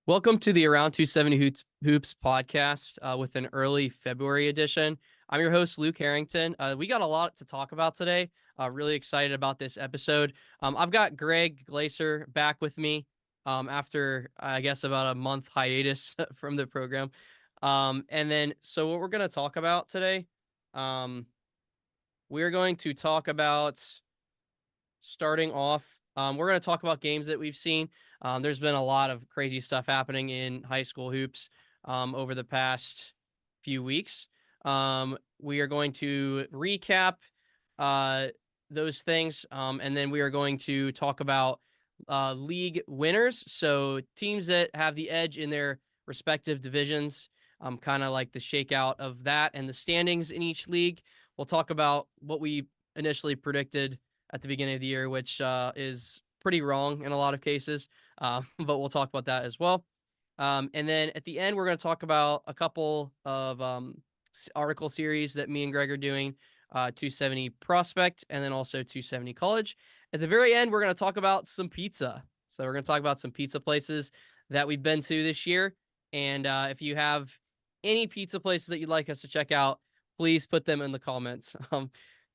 Welcome to the Around 270 Hoops podcast with an early February edition. I'm your host, Luke Harrington. We got a lot to talk about today. Really excited about this episode. I've got Greg Glaser back with me after, I guess, about a month hiatus from the program. So what we're going to talk about today, um, we're going to talk about starting off. We're going to talk about games that we've seen. There's been a lot of crazy stuff happening in high school hoops over the past few weeks. We are going to recap uh, those things, and then we are going to talk about league winners. So teams that have the edge in their respective divisions, kind of like the shakeout of that and the standings in each league. We'll talk about what we initially predicted at the beginning of the year, which is pretty wrong in a lot of cases. But we'll talk about that as well. And then at the end, we're going to talk about a couple of article series that me and Greg are doing, 270 Prospect and then also 270 College. At the very end, we're going to talk about some pizza. So we're going to talk about some pizza places that we've been to this year. And if you have any pizza places that you'd like us to check out, please put them in the comments.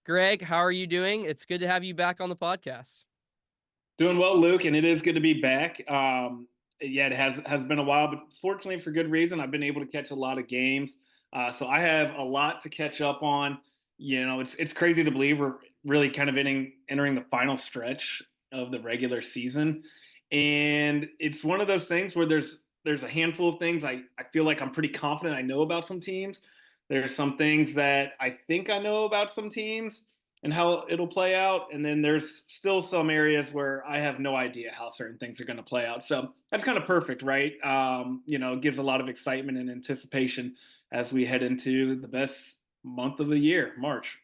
Greg, how are you doing? It's good to have you back on the podcast. Doing well, Luke, and it is good to be back. Yeah, it has been a while, but fortunately for good reason, I've been able to catch a lot of games. So I have a lot to catch up on. You know, it's crazy to believe we're really kind of entering the final stretch of the regular season, and it's one of those things where there's a handful of things I feel like I'm pretty confident I know about some teams. There's some things that I think I know about some teams and how it'll play out. And then there's still some areas where I have no idea how certain things are going to play out. So that's kind of perfect, right? It gives a lot of excitement and anticipation as we head into the best month of the year, March.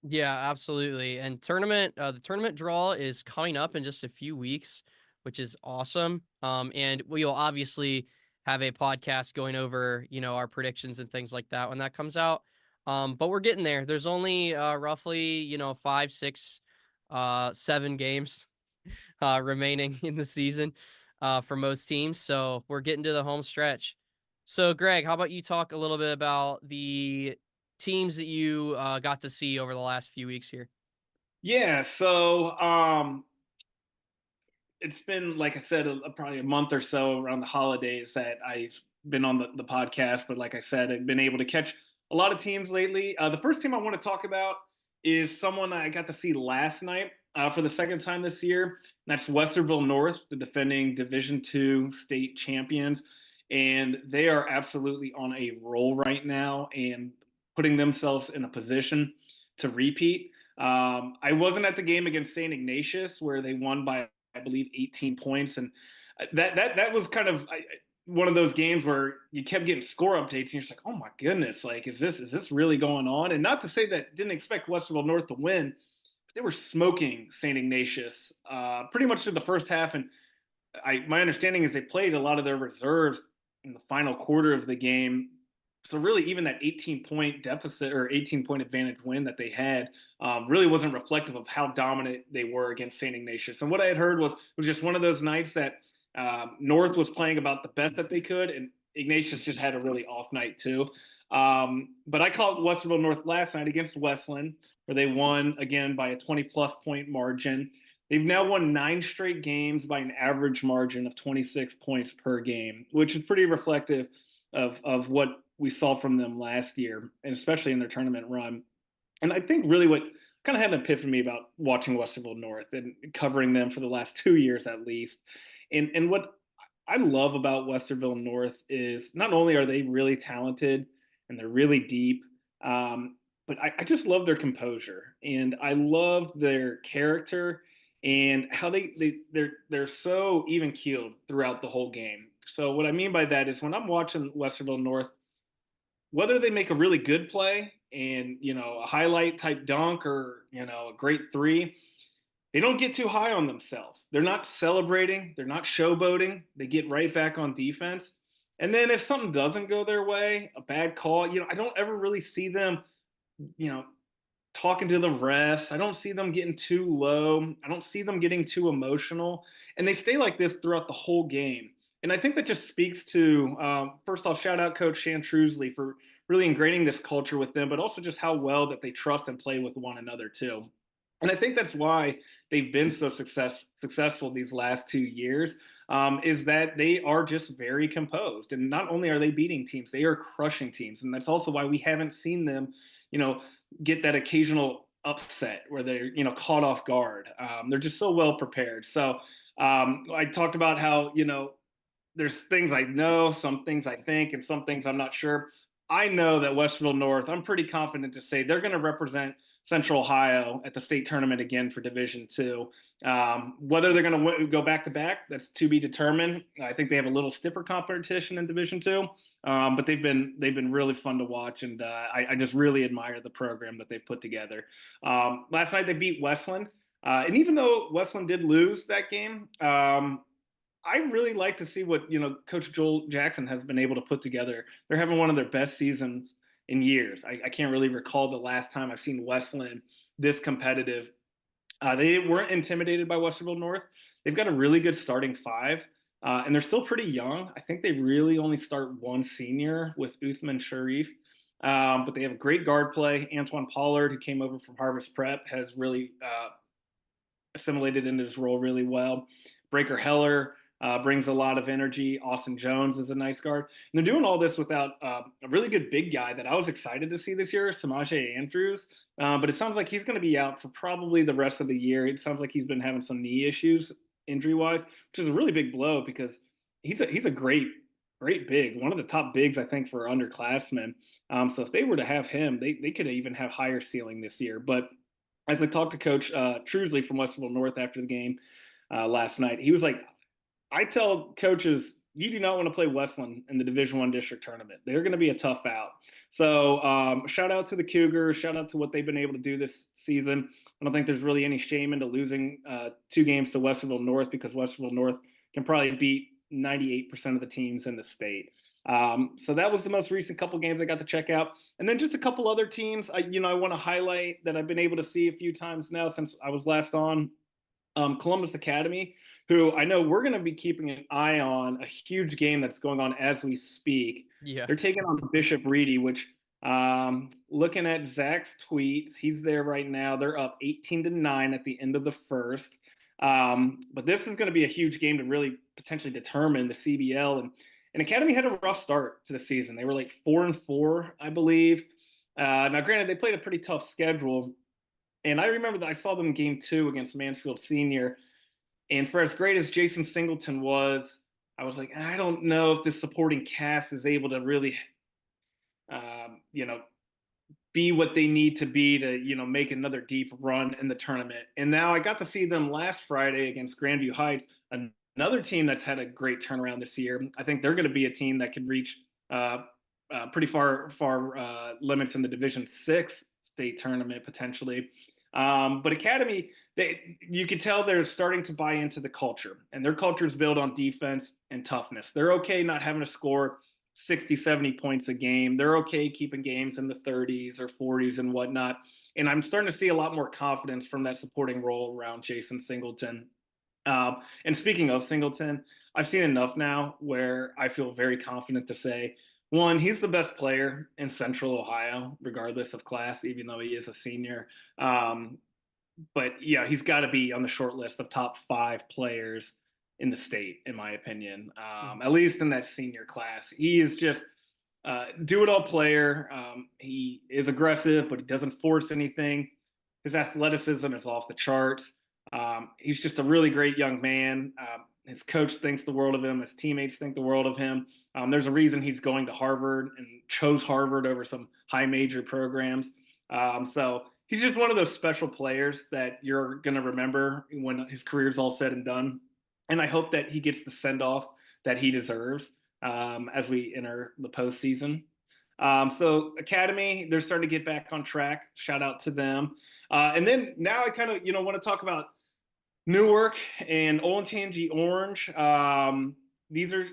Yeah, absolutely. And the tournament draw is coming up in just a few weeks, which is awesome. And we will obviously have a podcast going over, our predictions and things like that when that comes out. But we're getting there. There's only roughly, five, six, 7 games remaining in the season for most teams. So we're getting to the home stretch. So, Greg, how about you talk a little bit about the teams that you got to see over the last few weeks here? Yeah. It's been, like I said, probably a month or so around the holidays that I've been on the podcast. But like I said, I've been able to catch a lot of teams lately. The first team I want to talk about is someone I got to see last night for the second time this year. And that's Westerville North, the defending Division II state champions. And they are absolutely on a roll right now and putting themselves in a position to repeat. I wasn't at the game against St. Ignatius where they won by, I believe, 18 points, and that was kind of one of those games where you kept getting score updates, and you're just like, oh my goodness, like is this really going on? And not to say that didn't expect Westerville North to win, but they were smoking St. Ignatius pretty much through the first half, and my understanding is they played a lot of their reserves in the final quarter of the game. So really, even that 18-point deficit or 18-point advantage win that they had really wasn't reflective of how dominant they were against St. Ignatius. And what I had heard was just one of those nights that North was playing about the best that they could, and Ignatius just had a really off night too. But I called Westerville North last night against Westland, where they won again by a 20-plus point margin. They've now won 9 straight games by an average margin of 26 points per game, which is pretty reflective of what we saw from them last year, and especially in their tournament run. And I think really what kind of had an epiphany about watching Westerville North and covering them for the last 2 years at least. And what I love about Westerville North is not only are they really talented and they're really deep, but I just love their composure and I love their character and how they're so even keeled throughout the whole game. So what I mean by that is when I'm watching Westerville North, whether they make a really good play and a highlight type dunk or a great three, they don't get too high on themselves. They're not celebrating, they're not showboating. They get right back on defense. And then if something doesn't go their way, a bad call, I don't ever really see them, you know, talking to the refs. I don't see them getting too low. I don't see them getting too emotional. And they stay like this throughout the whole game. And I think that just speaks to, first off, shout out Coach Shan Trusley for really ingraining this culture with them, but also just how well that they trust and play with one another too. And I think that's why they've been so successful these last 2 years, is that they are just very composed. And not only are they beating teams, they are crushing teams. And that's also why we haven't seen them, you know, get that occasional upset where they're, caught off guard. They're just so well prepared. So I talked about how, there's things I know, some things I think, and some things I'm not sure. I know that Westerville North, I'm pretty confident to say they're going to represent Central Ohio at the state tournament again for Division Two. Whether they're going to go back to back, that's to be determined. I think they have a little stiffer competition in Division Two, but they've been really fun to watch, and I just really admire the program that they put together. Last night they beat Westland, and even though Westland did lose that game, I really like to see what Coach Joel Jackson has been able to put together. They're having one of their best seasons in years. I can't really recall the last time I've seen Westland this competitive. They weren't intimidated by Westerville North. They've got a really good starting five, and they're still pretty young. I think they really only start one senior with Uthman Sharif. But they have a great guard play. Antoine Pollard, who came over from Harvest Prep, has really assimilated into his role really well. Breaker Heller brings a lot of energy. Austin Jones is a nice guard. And they're doing all this without a really good big guy that I was excited to see this year, Samaje Andrews. But it sounds like he's going to be out for probably the rest of the year. It sounds like he's been having some knee issues injury-wise, which is a really big blow because he's a great big, one of the top bigs, I think, for underclassmen. So if they were to have him, they could even have higher ceiling this year. But as I talked to Coach Trusley from Westerville North after the game last night, he was like, I tell coaches, you do not want to play Westland in the Division One district tournament. They're going to be a tough out. So shout out to the Cougars. Shout out to what they've been able to do this season. I don't think there's really any shame into losing 2 games to Westerville North because Westerville North can probably beat 98% of the teams in the state. So that was the most recent couple games I got to check out. And then just a couple other teams I want to highlight that I've been able to see a few times now since I was last on. Columbus Academy, who I know we're going to be keeping an eye on, a huge game that's going on as we speak. Yeah. They're taking on Bishop Reedy, which looking at Zach's tweets, he's there right now. They're up 18-9 at the end of the first. But this is going to be a huge game to really potentially determine the CBL. And Academy had a rough start to the season. They were like 4-4, I believe. Now, granted, they played a pretty tough schedule. And I remember that I saw them in game 2 against Mansfield Senior. And for as great as Jason Singleton was, I was like, I don't know if this supporting cast is able to really, be what they need to be to, make another deep run in the tournament. And now I got to see them last Friday against Grandview Heights, another team that's had a great turnaround this year. I think they're going to be a team that can reach pretty far limits in the Division 6 state tournament potentially. But Academy, you can tell they're starting to buy into the culture, and their culture is built on defense and toughness. They're okay not having to score 60, 70 points a game. They're okay keeping games in the 30s or 40s and whatnot. And I'm starting to see a lot more confidence from that supporting role around Jason Singleton. And speaking of Singleton, I've seen enough now where I feel very confident to say, one, he's the best player in Central Ohio, regardless of class, even though he is a senior. But yeah, he's got to be on the short list of top 5 players in the state, in my opinion, at least in that senior class. He is just do-it-all player. He is aggressive, but he doesn't force anything. His athleticism is off the charts. He's just a really great young man. His coach thinks the world of him. His teammates think the world of him. There's a reason he's going to Harvard and chose Harvard over some high major programs. So he's just one of those special players that you're going to remember when his career is all said and done. And I hope that he gets the send-off that he deserves as we enter the postseason. So Academy, they're starting to get back on track. Shout out to them. And then now I kind of, want to talk about Newark and Olentangy Orange. These are,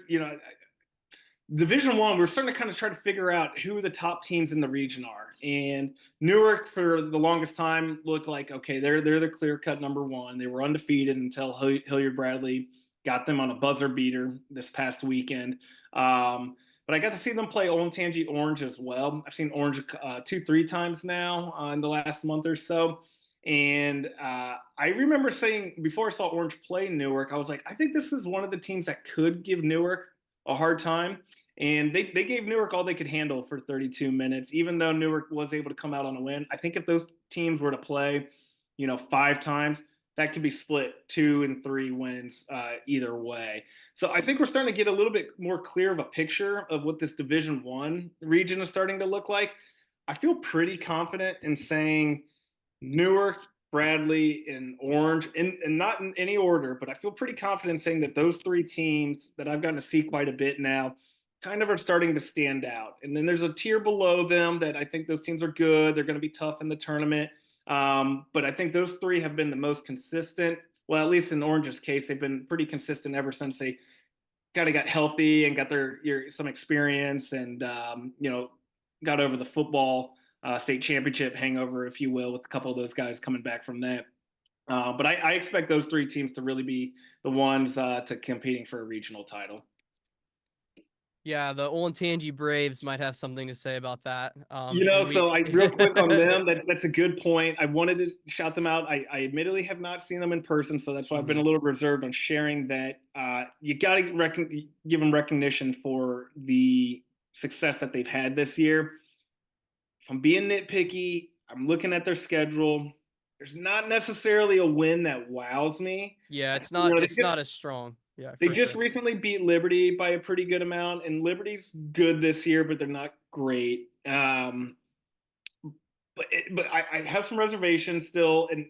Division One. We're starting to kind of try to figure out who the top teams in the region are. And Newark, for the longest time, looked like, okay, they're the clear-cut number 1. They were undefeated until Hilliard Bradley got them on a buzzer beater this past weekend. But I got to see them play Olentangy Orange as well. I've seen Orange 2, 3 times now in the last month or so. And I remember saying before I saw Orange play Newark, I was like, I think this is one of the teams that could give Newark a hard time. And they gave Newark all they could handle for 32 minutes, even though Newark was able to come out on a win. I think if those teams were to play, 5 times, that could be split 2 and 3 wins either way. So I think we're starting to get a little bit more clear of a picture of what this Division One region is starting to look like. I feel pretty confident in saying Newark, Bradley, and Orange, and not in any order, but I feel pretty confident saying that those 3 teams that I've gotten to see quite a bit now kind of are starting to stand out. And then there's a tier below them that I think those teams are good. They're going to be tough in the tournament. But I think those 3 have been the most consistent. Well, at least in Orange's case, they've been pretty consistent ever since they kind of got healthy and got some experience and got over the football state championship hangover, if you will, with a couple of those guys coming back from that. But I expect those 3 teams to really be the ones to competing for a regional title. Yeah, the Olentangy Braves might have something to say about that. So I real quick on them. That's a good point. I wanted to shout them out. I admittedly have not seen them in person, so that's why I've been a little reserved on sharing that. You got to give them recognition for the success that they've had this year. If I'm being nitpicky, I'm looking at their schedule. There's not necessarily a win that wows me. Yeah, it's You not know, it's not as strong. Yeah, they for just sure. recently beat Liberty by a pretty good amount, and Liberty's good this year, but they're not great. But I have some reservations still, and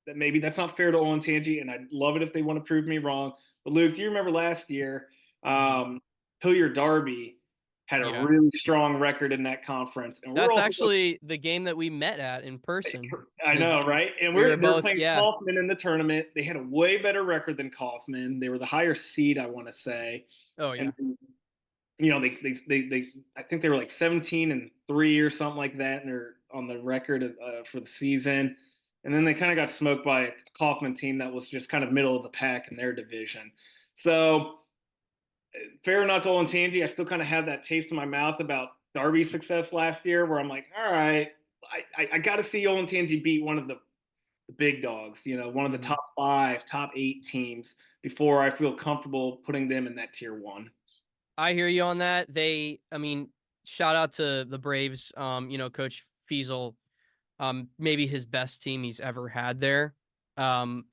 that maybe that's not fair to Olentangy, and I'd love it if they want to prove me wrong. But Luke, do you remember last year, Mhm. Hilliard Darby had a Yeah. really strong record in that conference, and we're That's all actually the game that we met at in person. I Is know, right? And we were they were both playing yeah. Kaufman in the tournament. They had a way better record than Kaufman. They were the higher seed, I want to say, Oh, and yeah. they I think they were like 17-3 or something like that, and they're on the record for the season. And then they kind of got smoked by a Kaufman team that was just kind of middle of the pack in their division. So fair enough to Olentangy, I still kind of have that taste in my mouth about Darby's success last year, where I'm like, all right, I got to see Olentangy beat one of the big dogs, one of the Mhm. top 5, top 8 teams before I feel comfortable putting them in that tier 1. I hear you on that. I mean, shout out to the Braves, Coach Fiesel, maybe his best team he's ever had there. Um,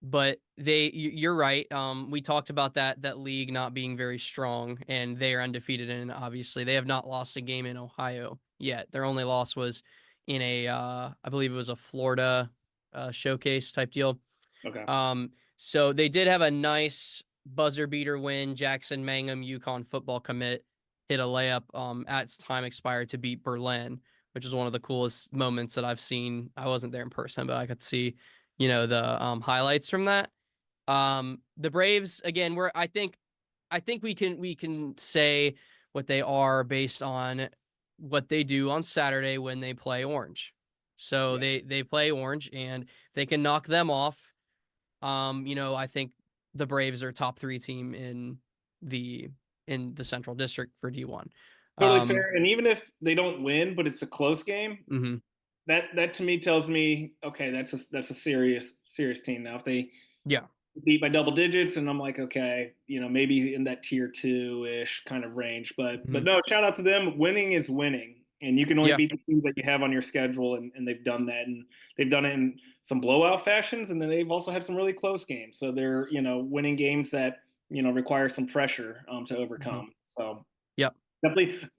but you're right. We talked about that league not being very strong, and they are undefeated, and obviously they have not lost a game in Ohio yet. Their only loss was in I believe it was a Florida showcase type deal. Okay. So they did have a nice buzzer beater win. Jackson Mangum, Yukon football commit, hit a layup at time expired to beat Berlin, which is one of the coolest moments that I've seen. I wasn't there in person, but I could see, the highlights from that. The Braves again, I think we can say what they are based on what they do on Saturday when they play Orange. So Yeah. they play Orange, and they can knock them off. I think the Braves are top 3 team the in the Central District for D1. Totally Um, fair. And even if they don't win, but it's a close game, mhm. that to me tells me, okay, that's a serious team. Now if they Yeah. beat by double digits, and I'm like, okay, maybe in that tier 2-ish kind of range. But Mhm. no, shout out to them. Winning is winning. And you can only Yeah. beat the teams that you have on your schedule, and they've done that, and they've done it in some blowout fashions, and then they've also had some really close games. So they're winning games that require some pressure to Mhm. overcome. So Yep. definitely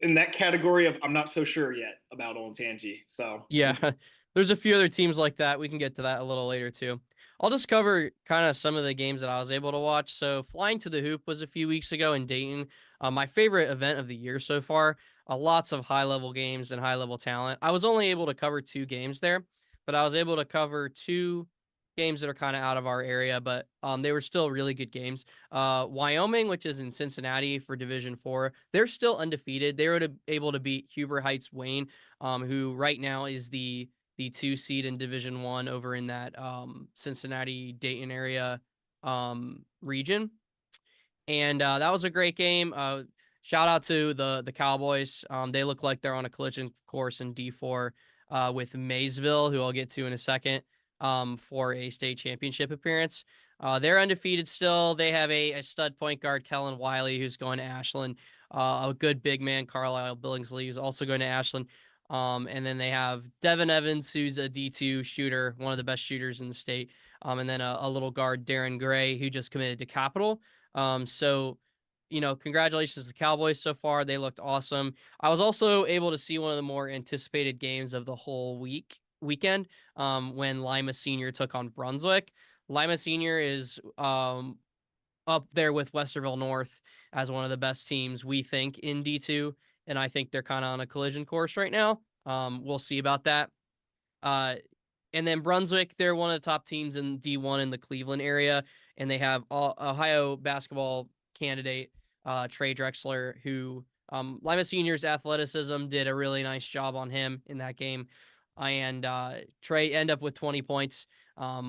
in that category of I'm not so sure yet about Olentangy. So Yeah. we'll see. There's a few other teams like that. We can get to that a little later too. I'll just cover kind of some of the games that I was able to watch. So, Flying to the Hoop was a few weeks ago in Dayton. My favorite event of the year so far. Lots of high level games and high level talent. I was only able to cover 2 games there, but I was able to cover 2 games that are kind of out of our area, but they were still really good games. Wyoming, which is in Cincinnati for Division 4, they're still undefeated. They were able to beat Huber Heights Wayne, who right now is the 2 seed in Division 1 over in that Cincinnati Dayton area. region. And that was a great game. Shout out to the Cowboys. They look like they're on a collision course in D4 with Maysville, who I'll get to in a second, for a state championship appearance. They're undefeated still. They have a stud point guard, Kellen Wiley, who's going to Ashland. A good big man, Carlisle Billingsley, who's also going to Ashland. And then they have Devin Evans, who's a D2 shooter, one of the best shooters in the state. And then a little guard, Darren Gray, who just committed to Capital. So, congratulations to the Cowboys so far. They looked awesome. I was also able to see one of the more anticipated games of the whole weekend, when Lima Senior took on Brunswick. Lima Senior is up there with Westerville North as one of the best teams we think in D2, and I think they're kind of on a collision course right now. We'll see about that. Uh, and then Brunswick, they're one of the top teams in D1 in the Cleveland area, and they have Ohio basketball candidate Trey Drexler, who Lima Senior's athleticism did a really nice job on him in that game, and Trey ended up with 20 points,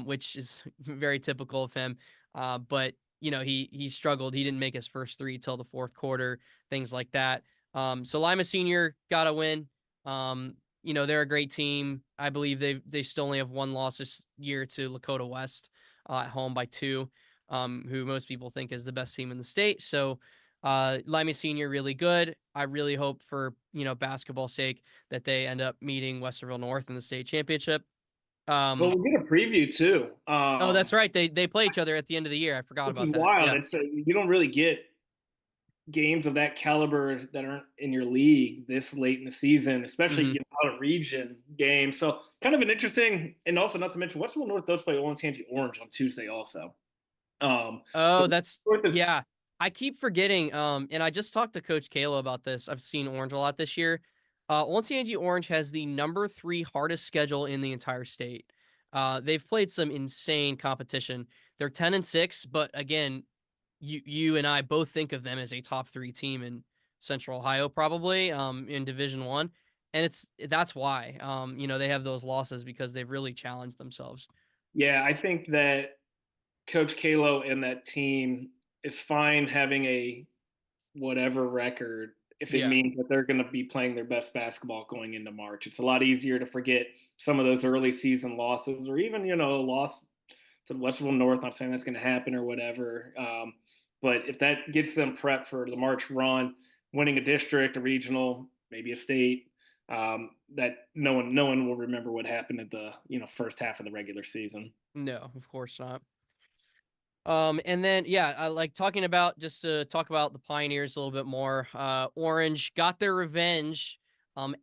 which is very typical of him. But he struggled. He didn't make his first three till the fourth quarter, things like that. So Lima Senior got a win. They're a great team. I believe they still only have one loss this year to Lakota West at home by 2, who most people think is the best team in the state. So Lima Senior really good. I really hope for basketball sake that they end up meeting Westerville North in the state championship. Well, we'll get a preview too. Oh, that's right. They play each other at the end of the year. I forgot Which is about that. wild. Yeah. It's you don't really get games of that caliber that aren't in your league this late in the season, especially Hmm. out of region games. So kind of an interesting, and also not to mention Westfield North does play Olentangy Orange on Tuesday also. So Oh, that's North is yeah. I keep forgetting. And I just talked to Coach Kalo about this. I've seen Orange a lot this year. Olentangy Orange has the number 3 hardest schedule in the entire state. They've played some insane competition. They're 10-6, but again, you and I both think of them as a top 3 team in Central Ohio, probably in Division 1. And that's why they have those losses because they've really challenged themselves. yeah, I think that Coach Kalo and that team is fine having a whatever record if it Yeah. means that they're going to be playing their best basketball going into March. It's a lot easier to forget some of those early season losses or even, a loss to Westfield North. Not saying that's going to happen or whatever. But if that gets them prepped for the March run, winning a district, a regional, maybe a state, that no one will remember what happened at the first half of the regular season. No, of course not. And then yeah, I like talking about just to talk about the Pioneers a little bit more. Orange got their revenge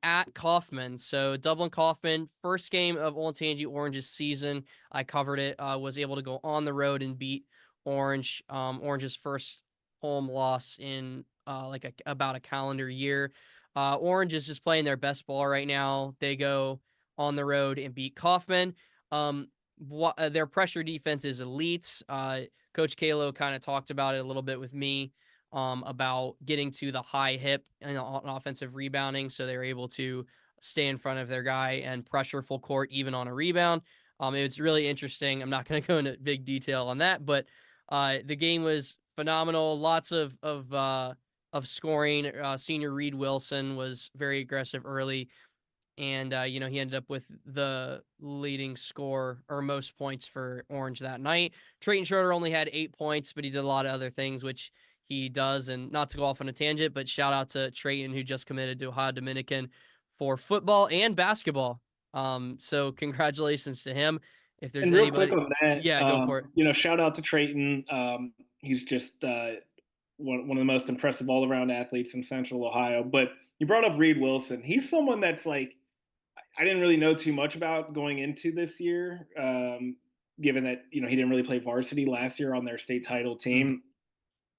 at Kaufman. So Dublin Kaufman, first game of Olentangy Orange's season. I covered it. Was able to go on the road and beat Orange. Orange's first home loss in about a calendar year. Orange is just playing their best ball right now. They go on the road and beat Kaufman. Their pressure defense is elite. Coach Kalo kind of talked about it a little bit with me about getting to the high hip and on offensive rebounding, so they're able to stay in front of their guy and pressure full court even on a rebound. It was really interesting. I'm not going to go into big detail on that, but the game was phenomenal. Lots of scoring. Senior Reed Wilson was very aggressive early. And, he ended up with the leading score or most points for Orange that night. Trayton Schroeder only had 8 points, but he did a lot of other things, which he does. And not to go off on a tangent, but shout out to Trayton, who just committed to Ohio Dominican for football and basketball. So congratulations to him. If there's And real quick anybody, on that, yeah, go for it. shout out to Trayton. He's just one of the most impressive all around athletes in Central Ohio. But you brought up Reed Wilson. He's someone that's like, I didn't really know too much about going into this year, given that he didn't really play varsity last year on their state title Mhm. team.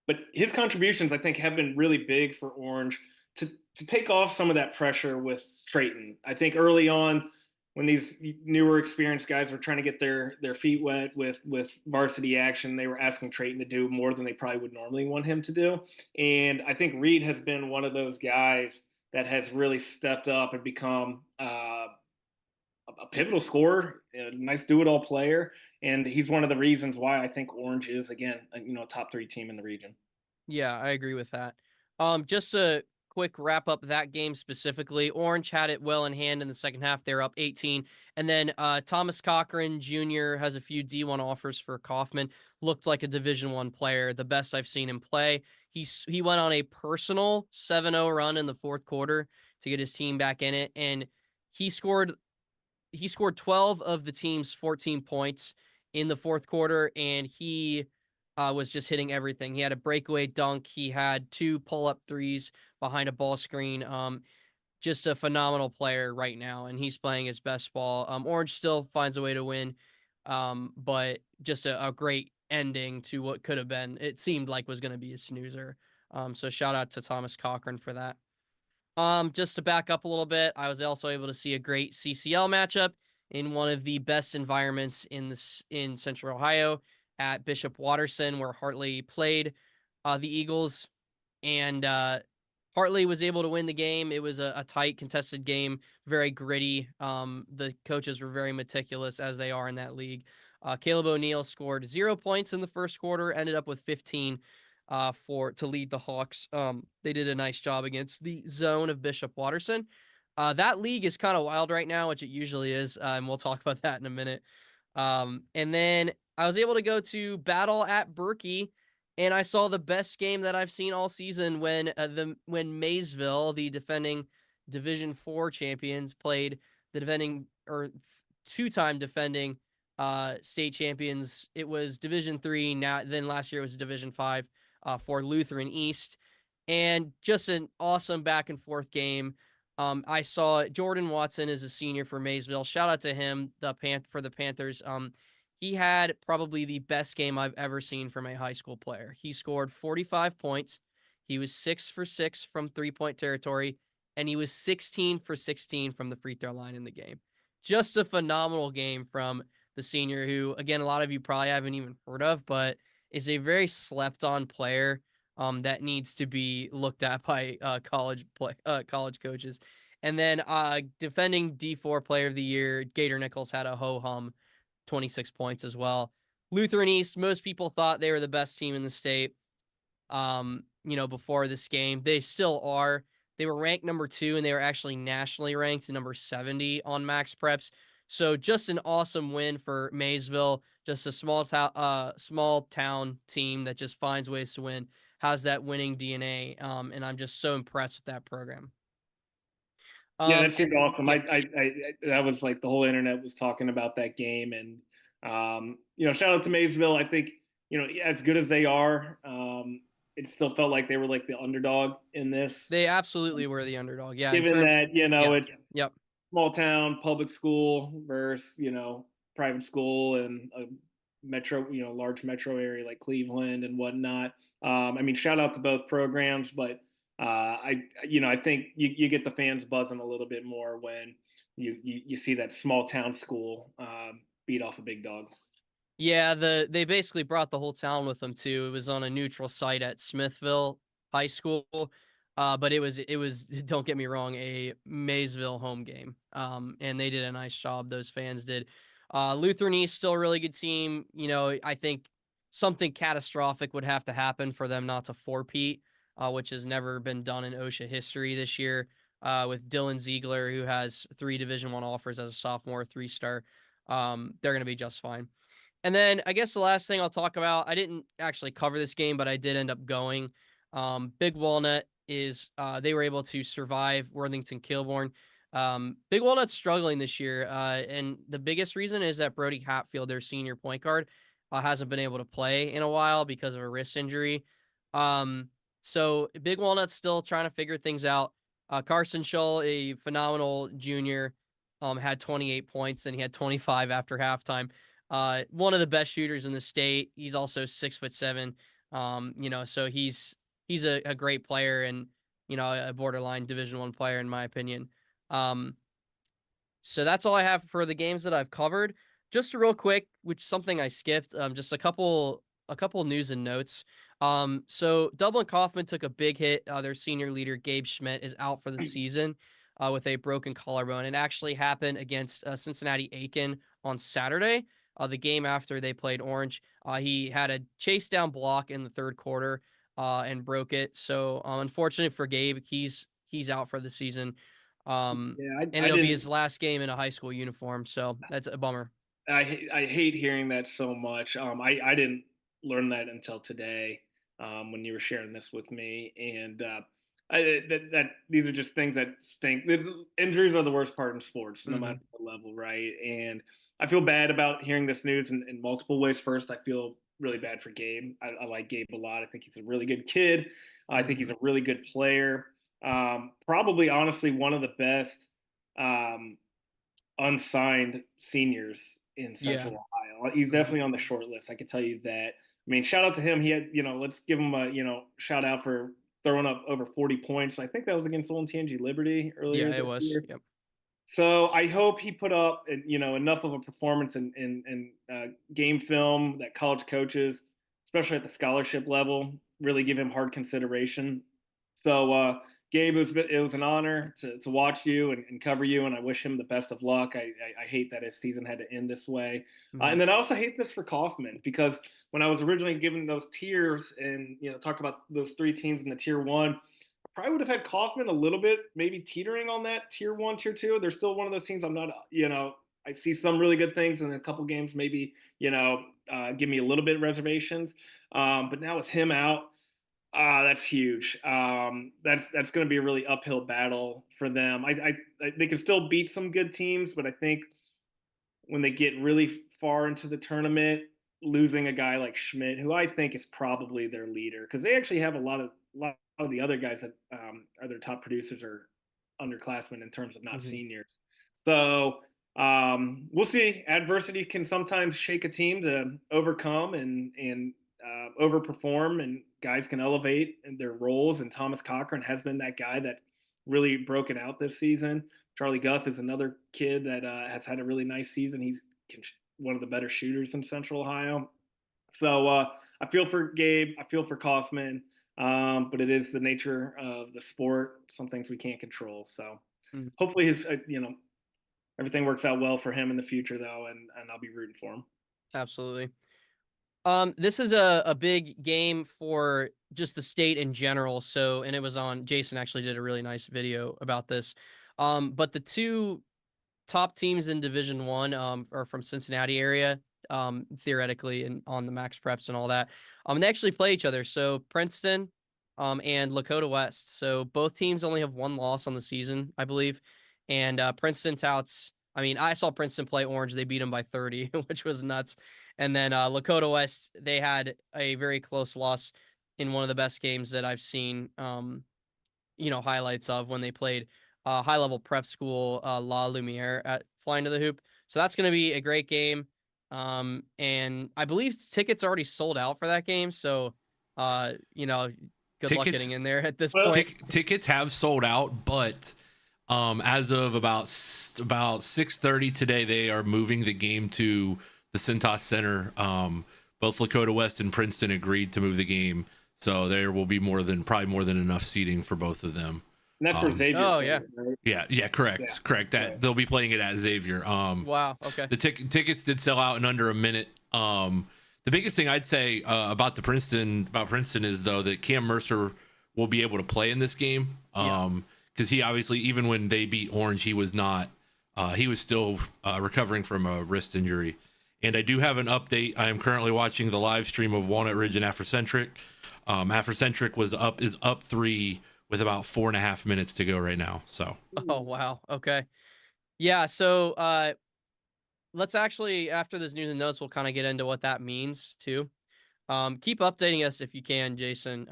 But his contributions, I think, have been really big for Orange to take off some of that pressure with Trayton. I think early on, when these newer experienced guys were trying to get their feet wet with varsity action, they were asking Trayton to do more than they probably would normally want him to do. And I think Reed has been one of those guys that has really stepped up and become a pivotal scorer, a nice do-it-all player, and he's one of the reasons why I think Orange is again, a top three team in the region. Yeah, I agree with that. Just a quick wrap up that game specifically. Orange had it well in hand in the second half. They're up 18. And then Thomas Cochran Jr. has a few D1 offers for Kaufman. Looked like a Division One player, the best I've seen him play. He went on a personal 7-0 run in the fourth quarter to get his team back in it. And he scored he scored 12 of the team's 14 points in the fourth quarter, and he was just hitting everything. He had a breakaway dunk. He had two pull-up threes behind a ball screen. Just a phenomenal player right now, and he's playing his best ball. Orange still finds a way to win, but just a great ending to what could have been. It seemed like was going to be a snoozer. So shout out to Thomas Cochran for that. Just to back up a little bit, I was also able to see a great CCL matchup in one of the best environments in Central Ohio at Bishop Watterson, where Hartley played the Eagles, and Hartley was able to win the game. It was a tight, contested game, very gritty. The coaches were very meticulous as they are in that league. Caleb O'Neill scored 0 points in the first quarter, ended up with 15 for to lead the Hawks. They did a nice job against the zone of Bishop Watterson. That league is kind of wild right now, which it usually is, and we'll talk about that in a minute. And then I was able to go to Battle at Berkey, and I saw the best game that I've seen all season when Maysville, the defending Division Four champions, played the defending or two-time defending state champions. It was Division Three. Now, then last year it was Division Five for Lutheran East, and just an awesome back and forth game. I saw Jordan Watson is a senior for Maysville. Shout out to him, for the Panthers. He had probably the best game I've ever seen from a high school player. He scored 45 points. He was 6 for 6 from 3-point territory, and he was 16 for 16 from the free throw line in the game. Just a phenomenal game from the senior, who, again, a lot of you probably haven't even heard of, but is a very slept on player that needs to be looked at by college coaches. And then defending D4 player of the year, Gator Nichols had a ho-hum 26 points as well. Lutheran East, most people thought they were the best team in the state. Before this game, they still are. They were ranked number 2, and they were actually nationally ranked number 70 on Max Preps. So just an awesome win for Maysville. Just a small town team that just finds ways to win, has that winning DNA. And I'm just so impressed with that program. Yeah, that And seemed awesome. yeah, That was like the whole internet was talking about that game, and shout out to Maysville. I think as good as they are, it still felt like they were like the underdog in this, they absolutely were the underdog. Yeah, in given terms, that yeah, it's yep. small town public school versus private school and a metro, large metro area like Cleveland and whatnot. I mean, shout out to both programs, but I think you get the fans buzzing a little bit more when you see that small town school beat off a big dog. Yeah, they basically brought the whole town with them too. It was on a neutral site at Smithville High School, but it was don't get me wrong, a Maysville home game. And they did a nice job. Those fans did. Lutheran East still a really good team. I think something catastrophic would have to happen for them not to four-peat, which has never been done in OSHA history this year. With Dylan Ziegler, who has 3 Division One offers as a sophomore, 3-star, they're going to be just fine. And then I guess the last thing I'll talk about, I didn't actually cover this game, but I did end up going. Big Walnut is they were able to survive Worthington Kilbourne. Big Walnut's struggling this year, and the biggest reason is that Brody Hatfield, their senior point guard, hasn't been able to play in a while because of a wrist injury. So Big Walnut's still trying to figure things out. Carson Shull, a phenomenal junior, had 28 points, and he had 25 after halftime. One of the best shooters in the state. He's also 6'7". So he's a great player, and a borderline Division One player in my opinion. Um, so that's all I have for the games that I've covered. Just real quick, which something I skipped. Just a couple news and notes. So Dublin Kaufman took a big hit. Their senior leader Gabe Schmidt is out for the season with a broken collarbone. It actually happened against Cincinnati Aiken on Saturday. the game after they played Orange. He had a chase down block in the third quarter and broke it. So unfortunate for Gabe, he's out for the season. Yeah, And I it'll be didn't. his last game in a high school uniform. So that's a bummer. I hate hearing that so much. I didn't learn that until today, when you were sharing this with me, and that these are just things that stink. Injuries are the worst part in sports, no matter Hmm. the level, right? And I feel bad about hearing this news in multiple ways. First, I feel really bad for Gabe. I like Gabe a lot. I think he's a really good kid. I think he's Hmm. a really good player. Probably, honestly, one of the best. Um, Unsigned seniors in Yeah. Central Ohio. He's Hmm. definitely on the short list. I can tell you that. I mean, shout out to him. He had, let's give him a, shout out for throwing up over 40 points. I think that was against Olentangy Liberty Yeah, earlier it this was. year. Yep. So I hope he put up, enough of a performance in game film that college coaches, especially at the scholarship level, really give him hard consideration. So Gabe, it was an honor to watch you and cover you, and I wish him the best of luck. I hate that his season had to end this way, Hmm. and then I also hate this for Kaufman because when I was originally given those tiers and talked about those three teams in the tier one, probably would have had Kaufman a little bit, maybe teetering on that tier one, tier two. They're still one of those teams I'm not, I see some really good things in a couple games, maybe, give me a little bit of reservations. But now with him out, that's huge. That's going to be a really uphill battle for them. They can still beat some good teams, but I think when they get really far into the tournament, losing a guy like Schmidt, who I think is probably their leader, because they actually have a lot of the other guys that are their top producers are underclassmen in terms of not Hmm. seniors. So we'll see. Adversity can sometimes shake a team to overcome and overperform, and guys can elevate in their roles. And Thomas Cochran has been that guy that really broken out this season. Charlie Guth is another kid that has had a really nice season. He's one of the better shooters in Central Ohio. So I feel for Gabe. I feel for Kaufman. But it is the nature of the sport. Some things we can't control. So Hmm. hopefully everything works out well for him in the future, though, and I'll be rooting for him. Absolutely. This is a big game for just the state in general. So, and it was on. Jason actually did a really nice video about this. But the two top teams in Division One are from Cincinnati area, theoretically, and on the Max Preps and all that. They actually play each other. So Princeton, and Lakota West. So both teams only have one loss on the season, I believe. And Princeton touts. I mean, I saw Princeton play Orange. They beat them by 30, which was nuts. And then Lakota West, they had a very close loss in one of the best games that I've seen. Highlights of when they played high level prep school La Lumiere at Flying to the Hoop. So that's going to be a great game. And I believe tickets already sold out for that game. So, uh, you know, good luck getting Tickets in there at this Well, point. tickets have sold out, but as of about 6:30 today, they are moving the game to the Cintas Center. Both Lakota West and Princeton agreed to move the game, so there will be probably more than enough seating for both of them. and that's where Xavier Oh, plays, yeah. right? Yeah, Yeah. correct. Right. That they'll be playing it at Xavier. Wow. Okay. The tickets did sell out in under a minute. The biggest thing I'd say about Princeton is though that Cam Mercer will be able to play in this game. Yeah. Because he obviously, even when they beat Orange, he was not. He was still recovering from a wrist injury. And I do have an update. I am currently watching the live stream of Walnut Ridge and Afrocentric. Afrocentric is up 3 with about 4.5 minutes to go right now. So Oh, wow. Okay. Yeah. So, let's actually, after this news and notes, we'll kind of get into what that means too. Keep updating us if you can, Jason.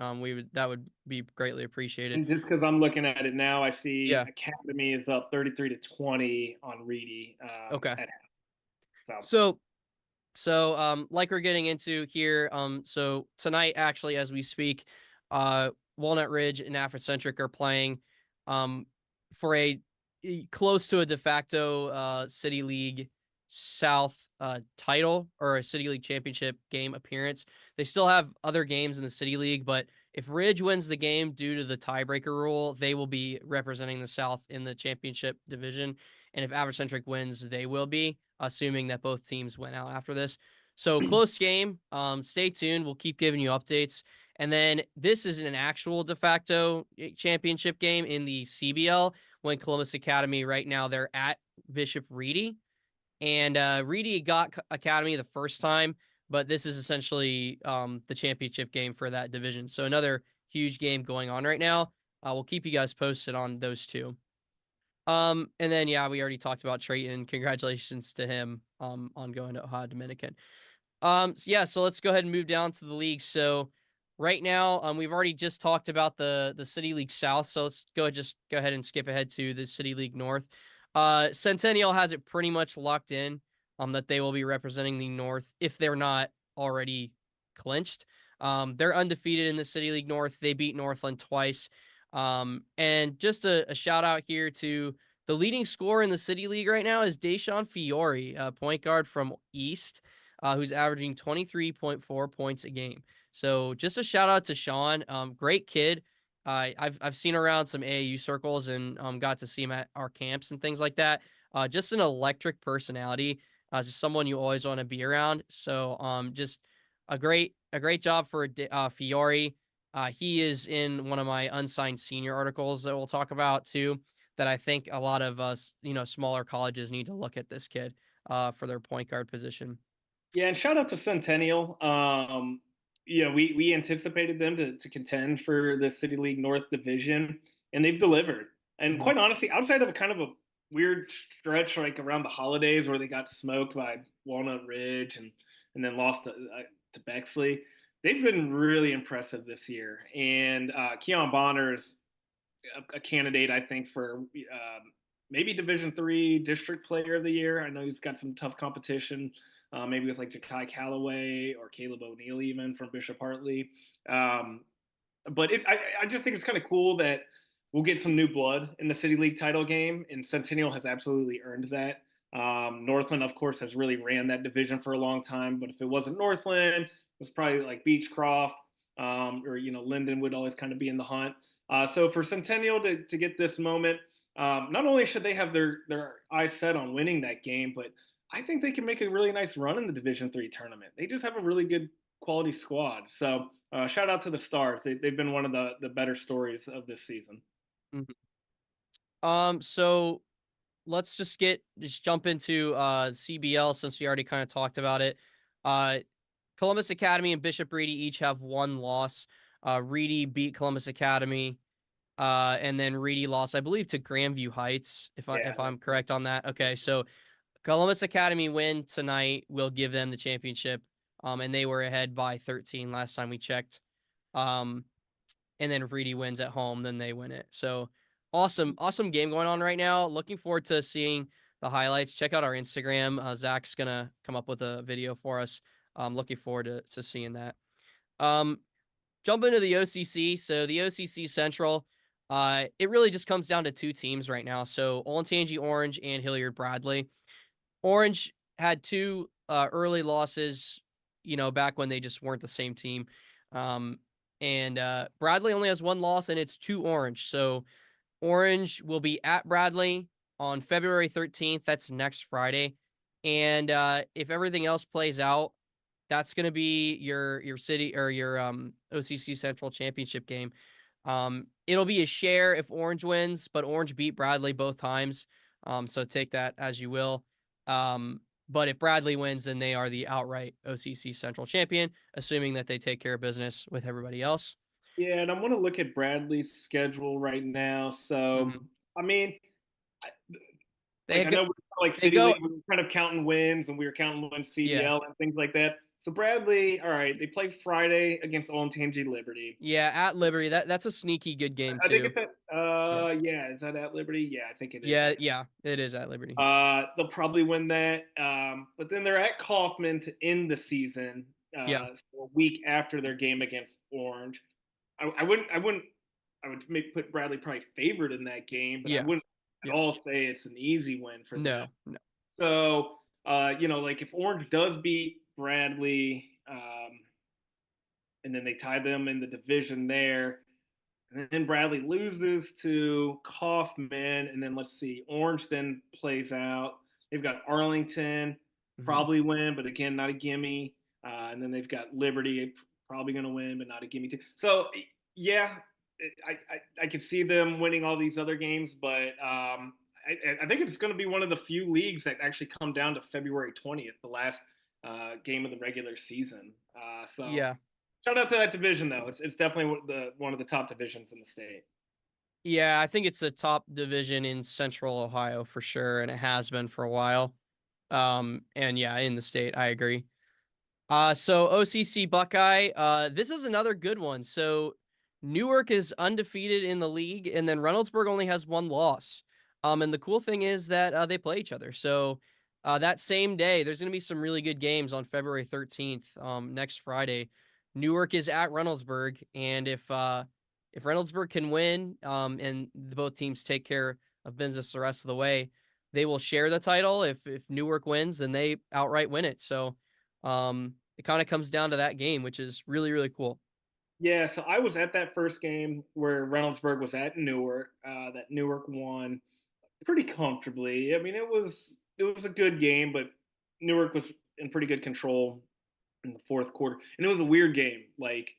That would be greatly appreciated. And just because I'm looking at it now, I see Yeah. Academy is up 33-20 on Reedy. Okay. So So, like we're getting into here, so tonight, actually, as we speak, Walnut Ridge and Afrocentric are playing, um, for close to a de facto, City League South, title or a City League championship game appearance. They still have other games in the City League, but if Ridge wins the game due to the tiebreaker rule, they will be representing the South in the championship division. And if Afrocentric wins, they will be. assuming that both teams went out after this. So close game. Stay tuned. We'll keep giving you updates. And then this is an actual de facto championship game in the CBL when Columbus Academy right now they're at Bishop Reedy. And Reedy got Academy the first time, but this is essentially the championship game for that division. So another huge game going on right now. We'll keep you guys posted on those two. And then yeah, we already talked about Trayton. Congratulations to him on going to Ohio Dominican. So let's go ahead and move down to the league. So right now, we've already just talked about the City League South. So let's go ahead and skip ahead to the City League North. Centennial has it pretty much locked in that they will be representing the North if they're not already clinched. They're undefeated in the City League North. They beat Northland twice. And just a shout out here to the leading scorer in the City League right now is Deshaun Fiore, a point guard from East, who's averaging 23.4 points a game. So just a shout out to Sean. Great kid. I've seen around some AAU circles and got to see him at our camps and things like that. Just an electric personality. Just someone you always want to be around. So just a great job for Fiore. He is in one of my unsigned senior articles that we'll talk about too. That I think a lot of us, smaller colleges need to look at this kid for their point guard position. Yeah, and shout out to Centennial. We anticipated them to contend for the City League North Division, and they've delivered. And quite honestly, outside of a kind of a weird stretch like around the holidays where they got smoked by Walnut Ridge and then lost to Bexley, they've been really impressive this year. And Keon Bonner is a candidate, I think, for maybe Division III District Player of the Year. I know he's got some tough competition. Maybe with like Ja'Kai Calloway or Caleb O'Neill even from Bishop Hartley. But I just think it's kind of cool that we'll get some new blood in the City League title game, and Centennial has absolutely earned that. Northland, of course, has really ran that division for a long time, but if it wasn't Northland, it was probably like Beechcroft or Linden would always kind of be in the hunt. So for Centennial to get this moment, not only should they have their eyes set on winning that game, but I think they can make a really nice run in the Division III tournament. They just have a really good quality squad. So shout out to the Stars. They've been one of the better stories of this season. Mm-hmm. So let's just jump into CBL since we already kind of talked about it. Columbus Academy and Bishop Reedy each have one loss. Reedy beat Columbus Academy. And then Reedy lost, I believe, to Grandview Heights, if I'm correct on that. Okay, so Columbus Academy win tonight will give them the championship. And they were ahead by 13 last time we checked. And then if Reedy wins at home, then they win it. So awesome game going on right now. Looking forward to seeing the highlights. Check out our Instagram. Zach's gonna come up with a video for us. Looking forward to seeing that. Jump into the OCC. So the OCC Central, it really just comes down to two teams right now. So Olentangy Orange and Hilliard Bradley. Orange had two early losses, back when they just weren't the same team. And Bradley only has one loss, and it's to Orange. So Orange will be at Bradley on February 13th. That's next Friday. And if everything else plays out, that's going to be your city or your OCC Central Championship game. It'll be a share if Orange wins, but Orange beat Bradley both times. So take that as you will. But if Bradley wins, then they are the outright OCC Central champion, assuming that they take care of business with everybody else. Yeah, and I'm going to look at Bradley's schedule right now. So, I mean, I know we're like City League, we were kind of counting wins and we were counting wins CBL and things like that. So Bradley, all right, they play Friday against Olentangy Liberty. Yeah, at Liberty. That's a sneaky good game too. I think it's at is that at Liberty? Yeah, I think it is. Yeah, it is at Liberty. They'll probably win that. But then they're at Kaufman to end the season. So a week after their game against Orange. I would put Bradley probably favored in that game, but I wouldn't at all say it's an easy win for them. No. So like if Orange does beat Bradley, and then they tie them in the division there, and then Bradley loses to Kaufman, and then let's see, Orange then plays out. They've got Arlington, probably win, but again, not a gimme. And then they've got Liberty, probably going to win, but not a gimme too. So yeah, I could see them winning all these other games, but I think it's going to be one of the few leagues that actually come down to February 20th, the last game of the regular season. So Yeah. shout out to that division, though. It's definitely one of the top divisions in the state. Yeah, I think it's the top division in Central Ohio for sure, and it has been for a while. And yeah, in the state, I agree. So OCC Buckeye, this is another good one. So Newark is undefeated in the league, and then Reynoldsburg only has one loss. And the cool thing is that they play each other. So that same day, there's going to be some really good games on February 13th, next Friday. Newark is at Reynoldsburg, and if Reynoldsburg can win, and both teams take care of business the rest of the way, they will share the title. If Newark wins, then they outright win it. So it kind of comes down to that game, which is really, really cool. Yeah, so I was at that first game where Reynoldsburg was at Newark. That Newark won pretty comfortably. I mean, it was a good game, but Newark was in pretty good control in the fourth quarter, and it was a weird game. Like,